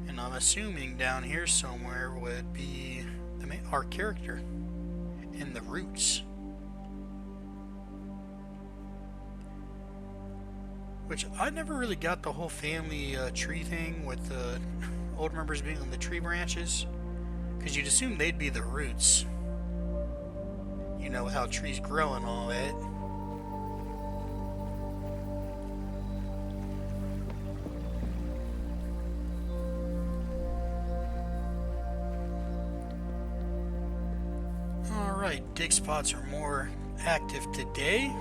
And I'm assuming down here somewhere would be our character in the roots. Which I never really got the whole family tree thing with the old members being on the tree branches. Because you'd assume they'd be the roots. You know how trees grow and all that. Alright, dig spots are more active today.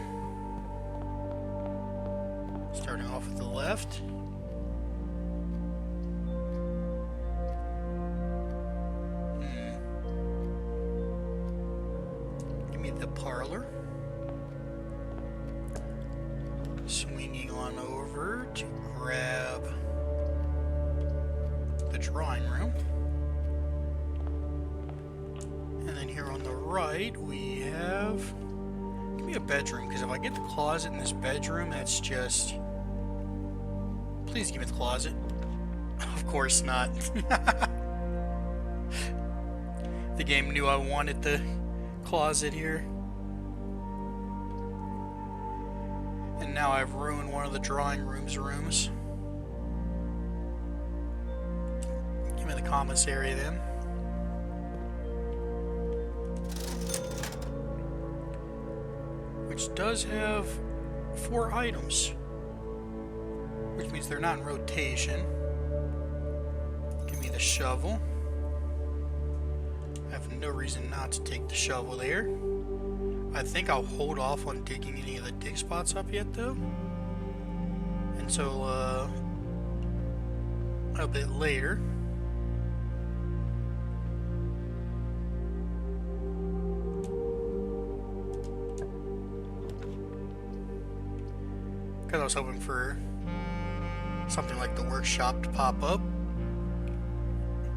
Starting off with the left. Give me the parlor. Swinging on over to grab the drawing room. And then here on the right we have... Give me a bedroom, because if I get the closet in this bedroom, that's just... Please give me the closet. Of course not. The game knew I wanted the closet here. And now I've ruined one of the drawing room's rooms. Give me the commissary then. Which does have 4 items, which means they're not in rotation. Give me the shovel. I have no reason not to take the shovel there. I think I'll hold off on digging any of the dig spots up yet, though, until a bit later. Because I was hoping for something like the workshop to pop up.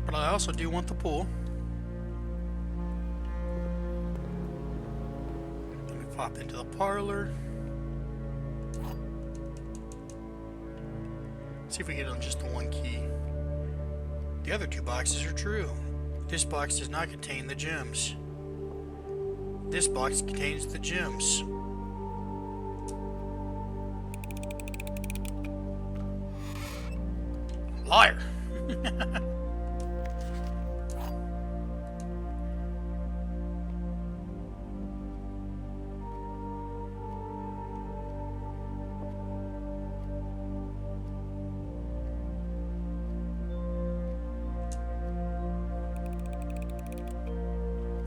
But I also do want the pool. Let me pop into the parlor. See if we get on just the 1 key. The other 2 boxes are true. This box does not contain the gems. This box contains the gems. Liar!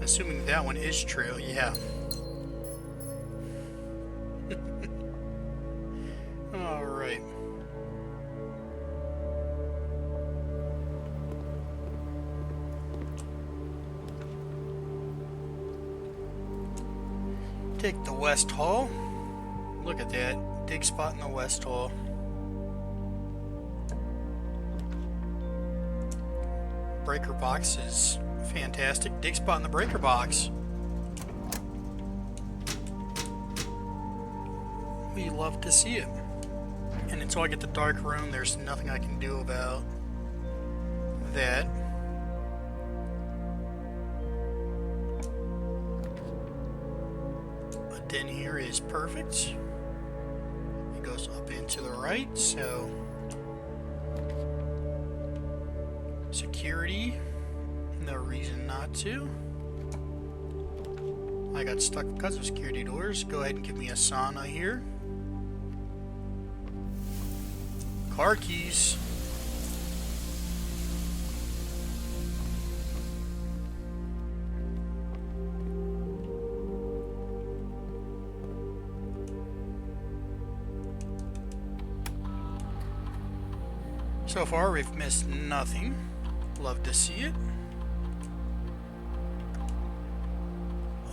Assuming that one is true, yeah. Alright. Take the West Hall. Look at that. Dig spot in the West Hall. Breaker box is fantastic. Dig spot in the breaker box. We love to see it. And until I get the dark room, there's nothing I can do about that. A den here is perfect. It goes up and to the right, so security. No reason not to. I got stuck because of security doors. Go ahead and give me a sauna here. Car keys. So far, we've missed nothing. Love to see it.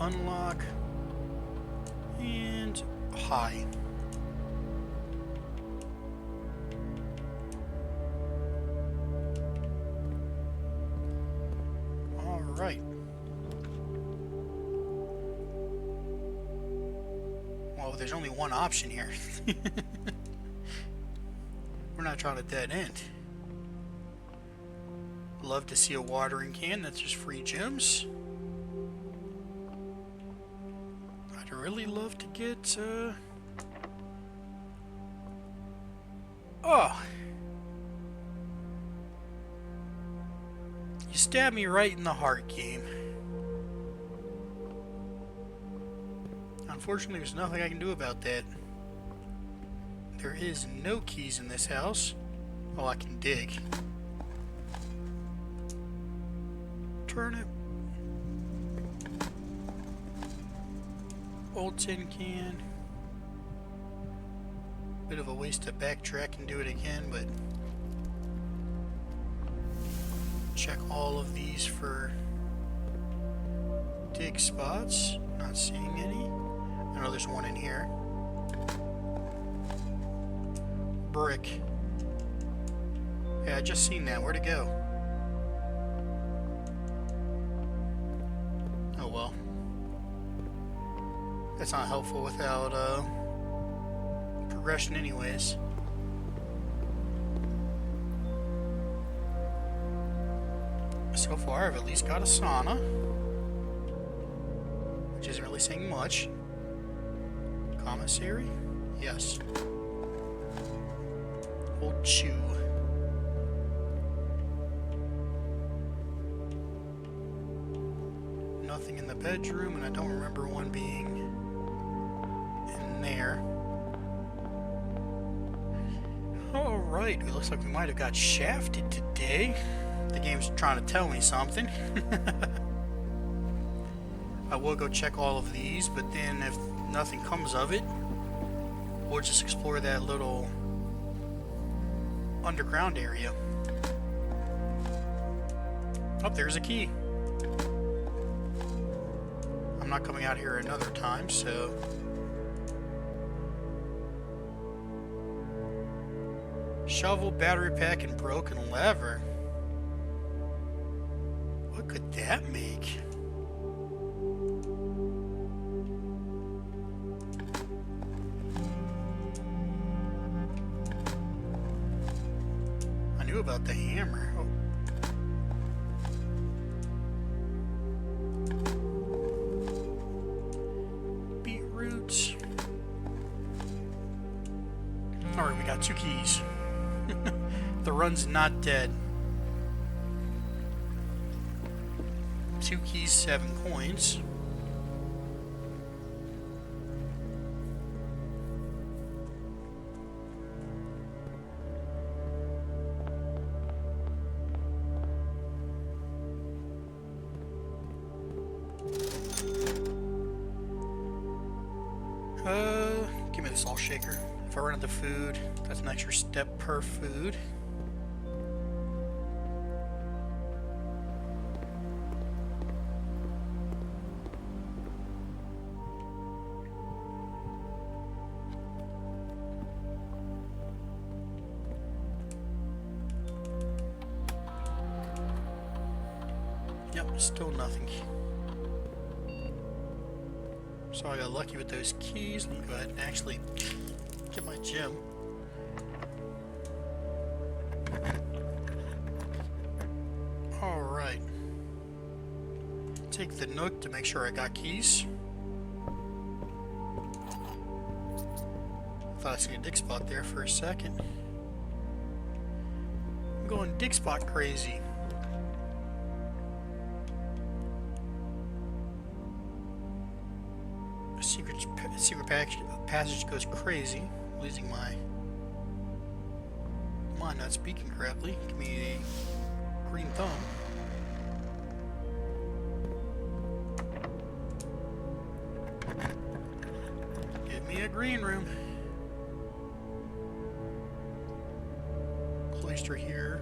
Unlock and high. All right. Well, there's only one option here. We're not trying to dead end. Love to see a watering can. That's just free gems. I'd really love to get, Oh! You stabbed me right in the heart, game. Unfortunately, there's nothing I can do about that. There is no keys in this house. Oh, I can dig. Turnip. Old tin can. Bit of a waste to backtrack and do it again, but check all of these for dig spots. Not seeing any. I know there's one in here. Brick. Yeah, I just seen that. Where'd it go? Oh well. That's not helpful without progression anyways. So far I've at least got a sauna, which isn't really saying much. Commissary? Yes. Old Chew. Nothing in the bedroom, and I don't remember one being there. Alright, it looks like we might have got shafted today. The game's trying to tell me something. I will go check all of these, but then if nothing comes of it, we'll just explore that little underground area. Oh, there's a key. I'm not coming out here another time, so... Shovel, battery pack, and broken lever. What could that make? I knew about the hammer. Oh. Beetroots. Alright, we got 2 keys. The run's not dead. 2 keys, 7 coins. Give me the salt shaker. If I run out of food, that's an extra step per food. Yep, still nothing. So I got lucky with those keys. Let me go ahead and actually get my gem. Alright. Take the nook to make sure I got keys. Thought I seen a dig spot there for a second. I'm going dig spot crazy. Secret passage goes crazy, losing my mind, not speaking correctly. Give me a green thumb. Give me a green room. Cloister here.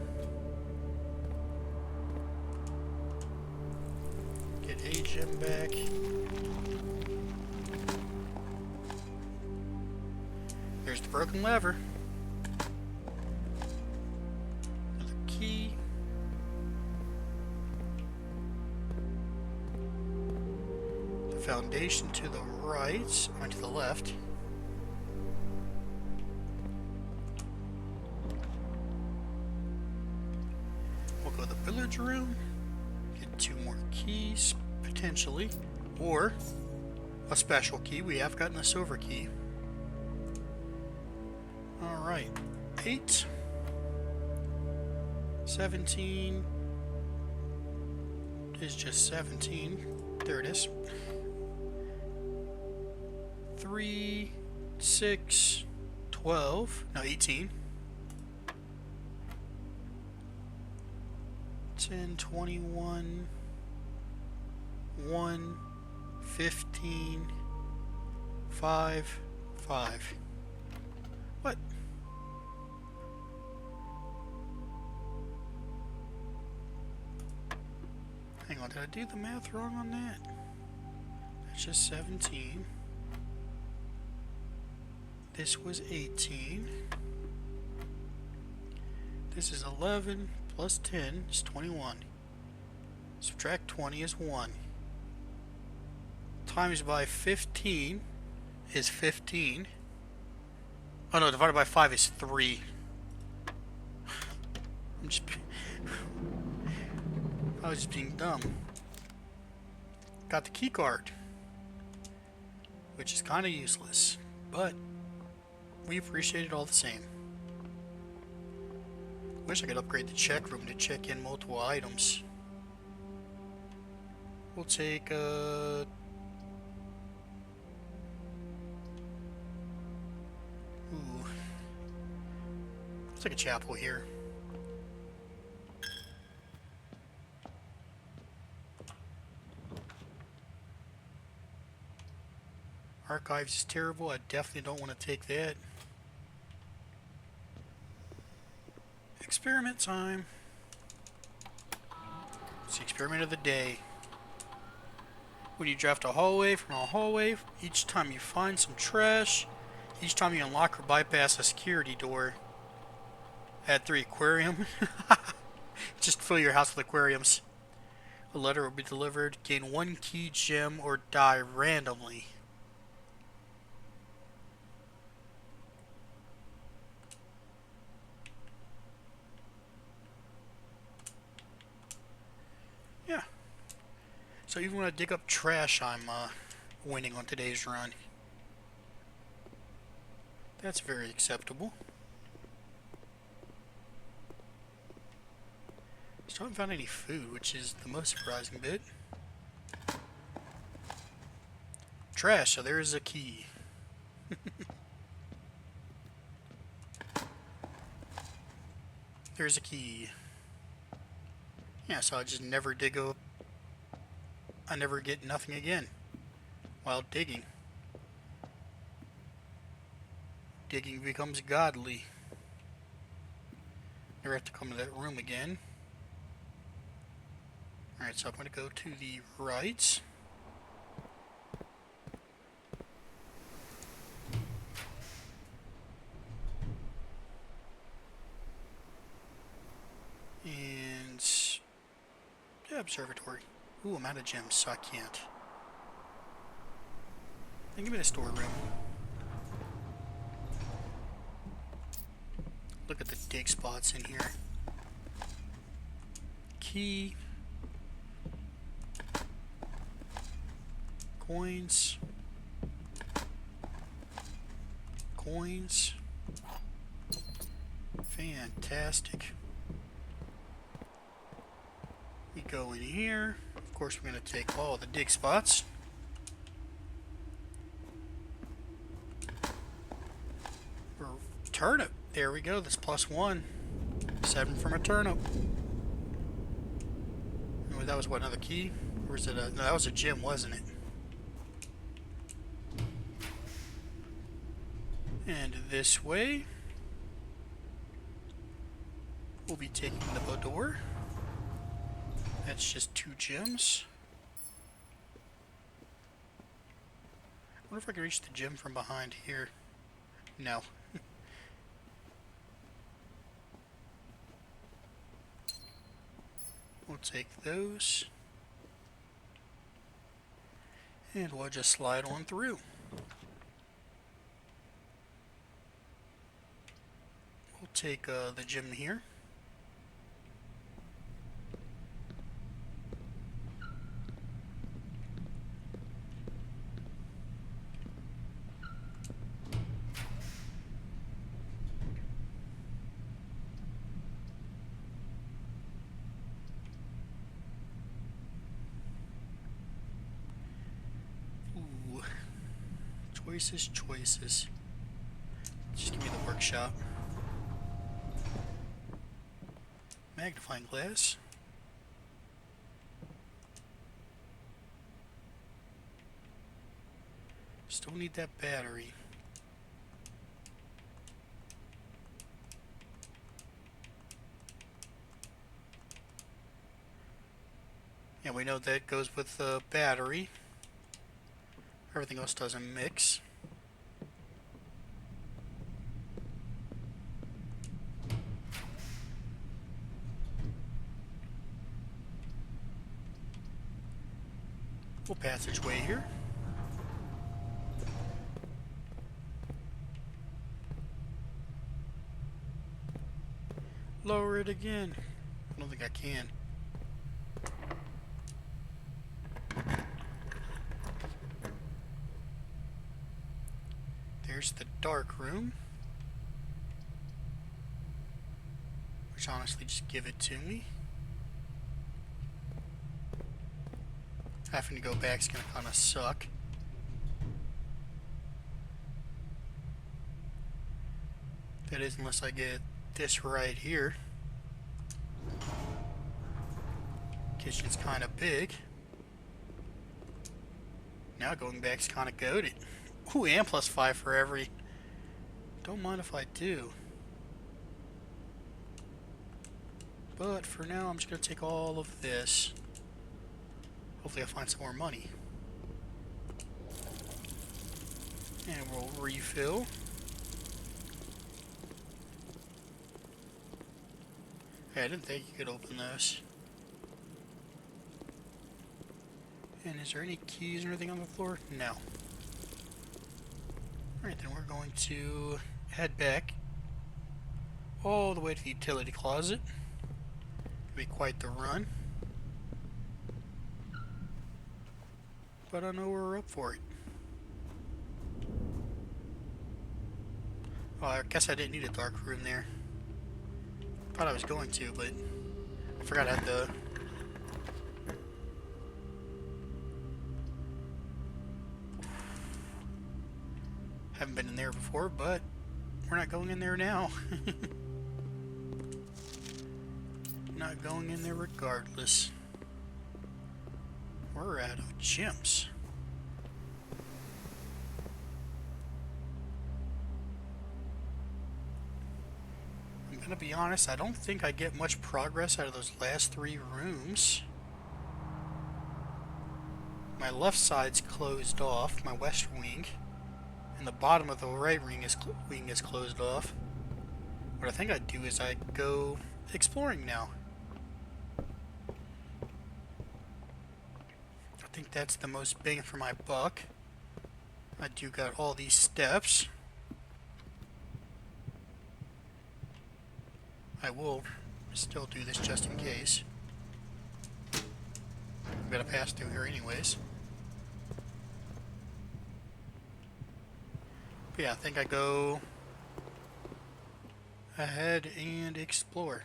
Get a gem back. There's the broken lever. Another key. The foundation to the right, or to the left. We'll go to the village room. Get 2 more keys, potentially. Or a special key. We have gotten a silver key. Alright, 8, 17 is just 17. There it is. 3, 6, 12, no 18. 10, 21, 1, 15, 5, 5. What? Hang on, did I do the math wrong on that? That's just 17. This was 18. This is 11 plus 10 is 21. Subtract 20 is 1. Times by 15 is 15. Oh no, divided by 5 is 3. I was just being dumb. Got the key card, which is kind of useless, but we appreciate it all the same. Wish I could upgrade the check room to check in multiple items. We'll take Looks like a chapel here. Archives is terrible. I definitely don't want to take that. Experiment time. It's the experiment of the day. When you draft a hallway from a hallway, each time you find some trash, each time you unlock or bypass a security door. Add 3 aquarium. Just fill your house with aquariums. A letter will be delivered. Gain 1 key gem or die randomly. Yeah. So even when I dig up trash, I'm winning on today's run. That's very acceptable. Still haven't found any food, which is the most surprising bit. Trash, so there is a key. There's a key. Yeah, so I just never dig up. I never get nothing again while digging. Digging becomes godly. Never have to come to that room again. Alright, so I'm going to go to the right. And yeah, observatory. Ooh, I'm out of gems, so I can't. Then give me the storeroom. Look at the dig spots in here. Key. Coins. Coins. Fantastic. We go in here. Of course, we're going to take all the dig spots. Turnip. There we go. That's +1. 7 from a turnip. Oh, that was what, another key? Or is it a... No, that was a gem, wasn't it? And this way, we'll be taking the door. That's just 2 gems. I wonder if I can reach the gem from behind here. No. We'll take those. And we'll just slide on through. We'll take the gem here. Ooh. Choices. Just give me the workshop. Magnifying glass. Still need that battery. Yeah, we know that goes with the battery. Everything else doesn't mix. Little passageway here. Lower it again. I don't think I can. There's the dark room. Which honestly, just give it to me. Having to go back is gonna kind of suck. That is, unless I get this right here. Kitchen's kind of big. Now going back's kind of goated. Ooh, and +5 for every. Don't mind if I do. But for now, I'm just going to take all of this. Hopefully I'll find some more money. And we'll refill. Hey, I didn't think you could open those. And is there any keys or anything on the floor? No. Alright, then we're going to head back all the way to the utility closet. It'll be quite the run. But I know we're up for it. Oh, I guess I didn't need a dark room there. Thought I was going to, but I forgot I had the... Haven't been in there before, but we're not going in there now. Not going in there regardless. We're out of gems. I'm gonna be honest, I don't think I get much progress out of those last 3 rooms. My left side's closed off, my west wing. And the bottom of the right wing is closed off. What I think I'd do is I'd go exploring now. I think that's the most bang for my buck. I do got all these steps. I will still do this just in case. I'm gonna pass through here anyways. But yeah, I think I go ahead and explore.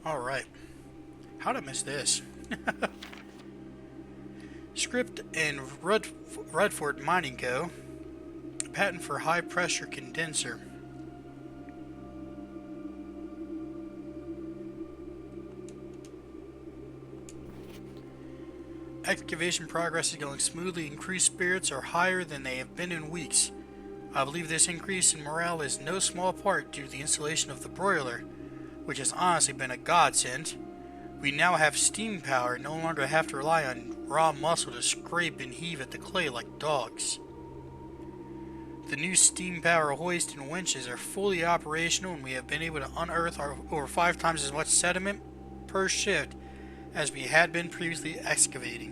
Alright. How'd I miss this? Script and Redford Mining Co. Patent for high pressure condenser. Excavation progress is going smoothly. Increased spirits are higher than they have been in weeks. I believe this increase in morale is no small part due to the installation of the broiler, which has honestly been a godsend. We now have steam power and no longer have to rely on raw muscle to scrape and heave at the clay like dogs. The new steam power hoist and winches are fully operational, and we have been able to unearth over 5 times as much sediment per shift as we had been previously excavating.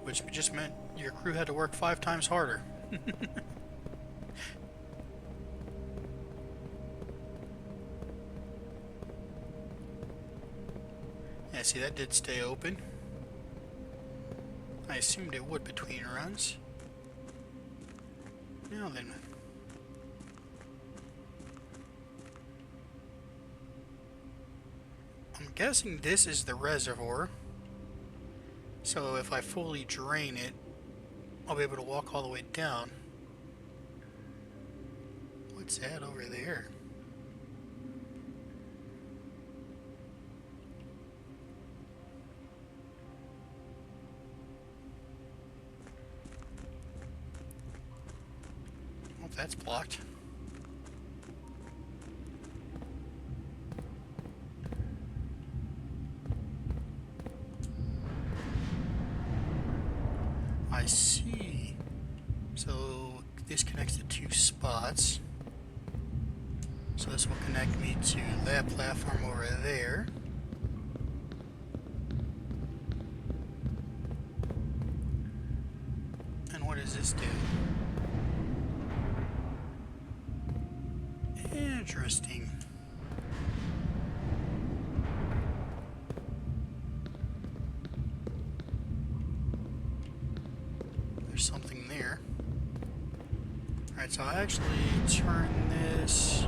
Which just meant your crew had to work 5 times harder. Yeah, see, that did stay open. I assumed it would between runs. Now then. I'm guessing this is the reservoir. So if I fully drain it, I'll be able to walk all the way down. What's that over there? Oh, that's blocked. I see. So this connects to 2 spots. So this will connect me to that platform over there. And what does this do? Interesting. there's something there. Alright, so I actually turn this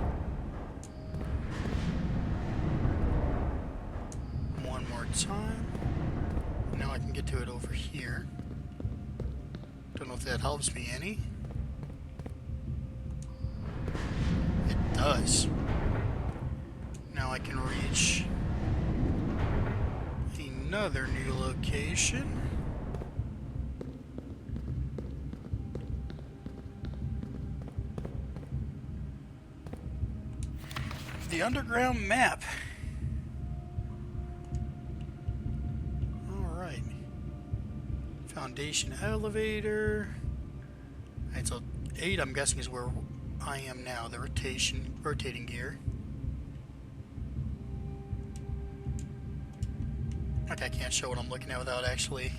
one more time. Now I can get to it over here. Don't know if that helps me any. It does. Now I can reach another new location. The underground map. Alright. Foundation elevator. Alright, so 8 I'm guessing is where I am now, the rotating gear. Okay, I can't show what I'm looking at without actually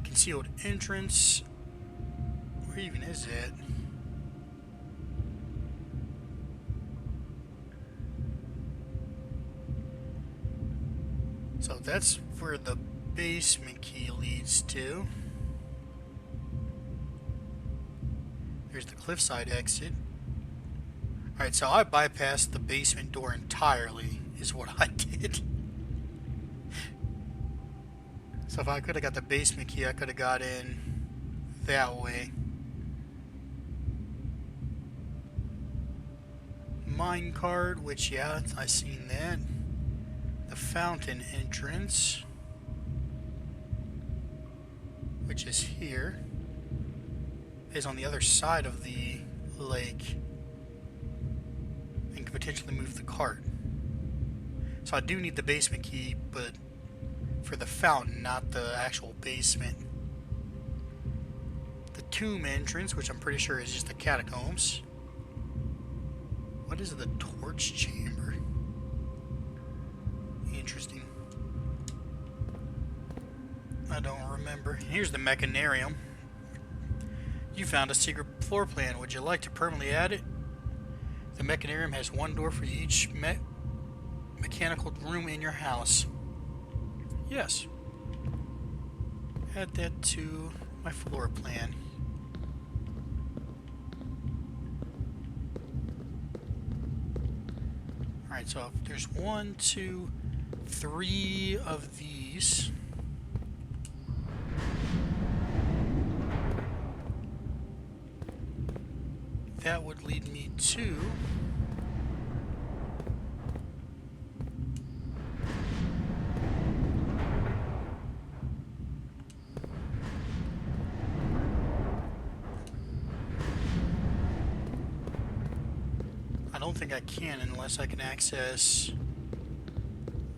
concealed entrance. Where even is it? So that's where the basement key leads to. There's the cliffside exit. Alright, so I bypassed the basement door entirely, is what I did. So if I could have got the basement key, I could have got in that way. Minecart, which, yeah, I seen that. The fountain entrance, which is here, is on the other side of the lake and could potentially move the cart. So I do need the basement key, but for the fountain, not the actual basement. The tomb entrance, which I'm pretty sure is just the catacombs. What is the torch chamber? Interesting. I don't remember. Here's the mechanarium. You found a secret floor plan. Would you like to permanently add it? The mechanarium has one door for each mechanical room in your house. Yes. Add that to my floor plan. Alright, so if there's 1, 2, 3 of these. That would lead me to I don't think I can unless I can access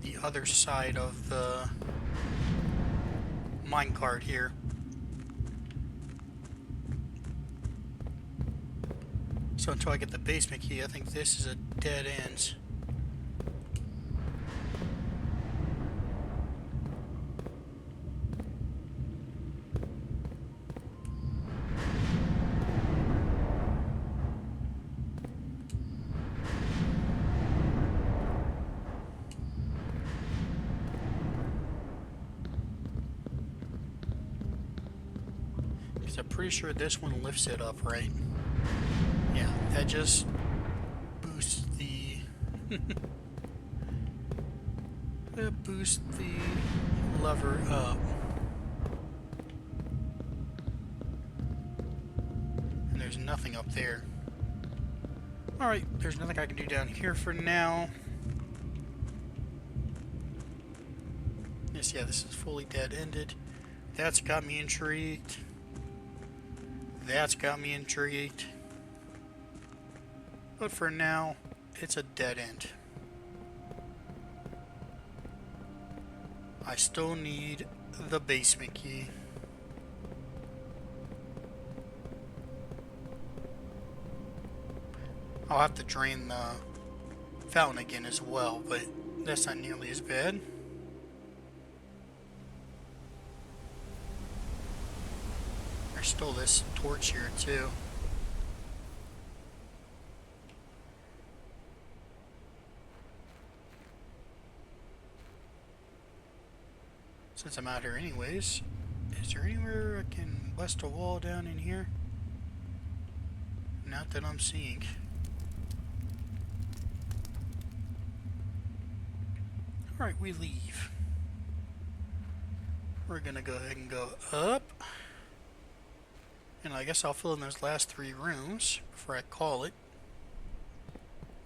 the other side of the minecart here. So until I get the basement key, I think this is a dead end. Because I'm pretty sure this one lifts it up, right? Yeah, that just boosts the that boosts the lever up. And there's nothing up there. Alright, there's nothing I can do down here for now. Yes, yeah, this is fully dead-ended. That's got me intrigued. That's got me intrigued. But for now, it's a dead end. I still need the basement key. I'll have to drain the fountain again as well, but that's not nearly as bad. There's still this torch here too. Since I'm out here anyways, Is there anywhere I can bust a wall down in here? Not that I'm seeing. Alright, we leave. We're gonna go ahead and go up. And I guess I'll fill in those last 3 rooms before I call it.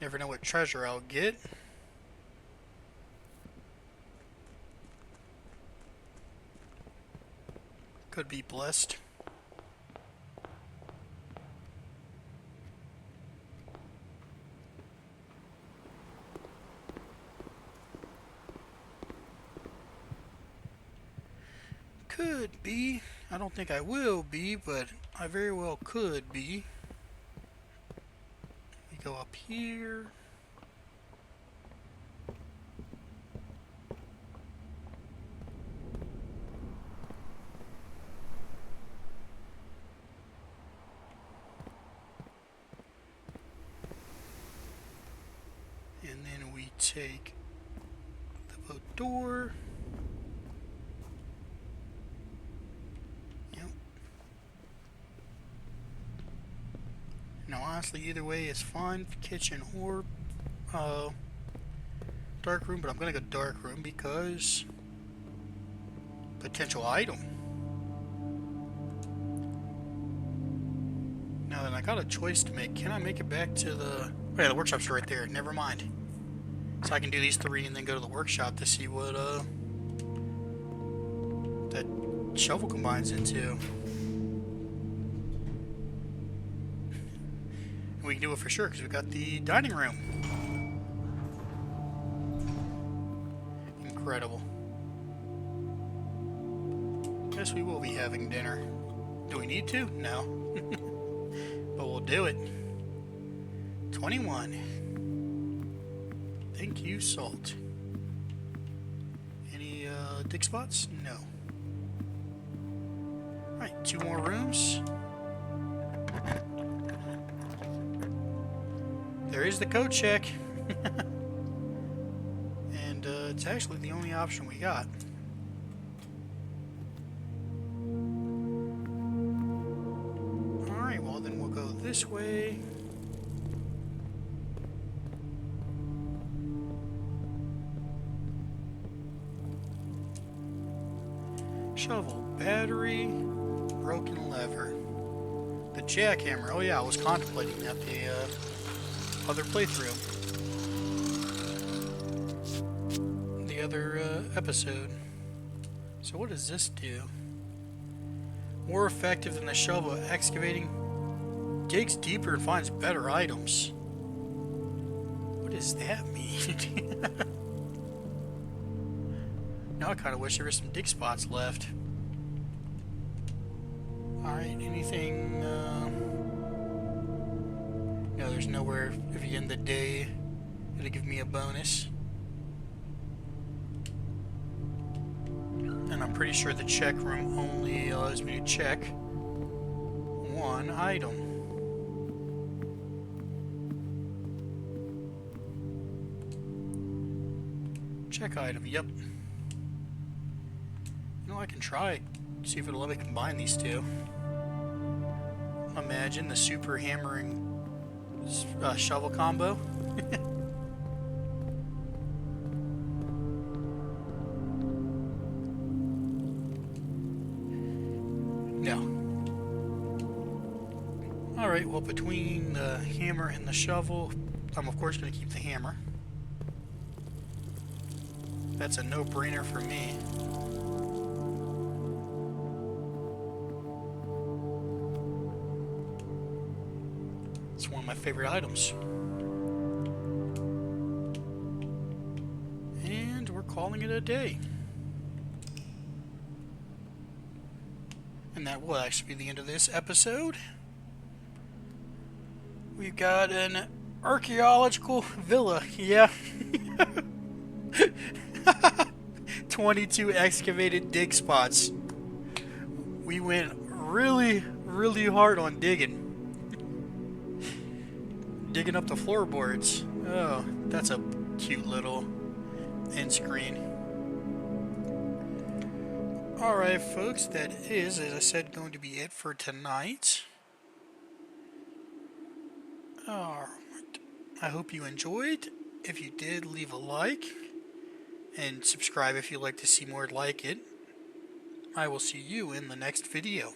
Never know what treasure I'll get. Could be blessed. Could be. I don't think I will be, but I very well could be. We go up here. And then we take the boat door. Yep. Now honestly, either way is fine, kitchen or dark room, but I'm gonna go dark room because potential item. Now then, I got a choice to make. Can I make it back to the... Oh yeah, the workshop's right there. Never mind. So I can do these 3 and then go to the workshop to see what that shovel combines into. And we can do it for sure because we got the dining room. Incredible. Guess we will be having dinner. Do we need to? No. But we'll do it. 21. Thank you, salt. Any dig spots? No. Alright, 2 more rooms. There is the code check. And it's actually the only option we got. Alright, well then we'll go this way. Shovel, battery, broken lever. The jackhammer. Oh yeah, I was contemplating that the other playthrough. The other episode. So what does this do? More effective than the shovel at excavating. Digs deeper and finds better items. What does that mean? Now I kind of wish there were some dig spots left. Alright, anything... No, there's nowhere, if you end the day, it'll give me a bonus. And I'm pretty sure the check room only allows me to check 1 item. Check item, yep. You know, I can try, see if it'll let me combine these 2. Imagine the super hammering shovel combo. No. Alright, well, between the hammer and the shovel, I'm of course going to keep the hammer. That's a no-brainer for me. It's one of my favorite items. And we're calling it a day. And that will actually be the end of this episode. We've got an archaeological villa. Yeah. 22 excavated dig spots. We went really, really hard on digging. Digging up the floorboards. Oh, that's a cute little end screen. Alright, folks, that is, as I said, going to be it for tonight. Alright. I hope you enjoyed. If you did, leave a like. And subscribe if you'd like to see more like it. I will see you in the next video.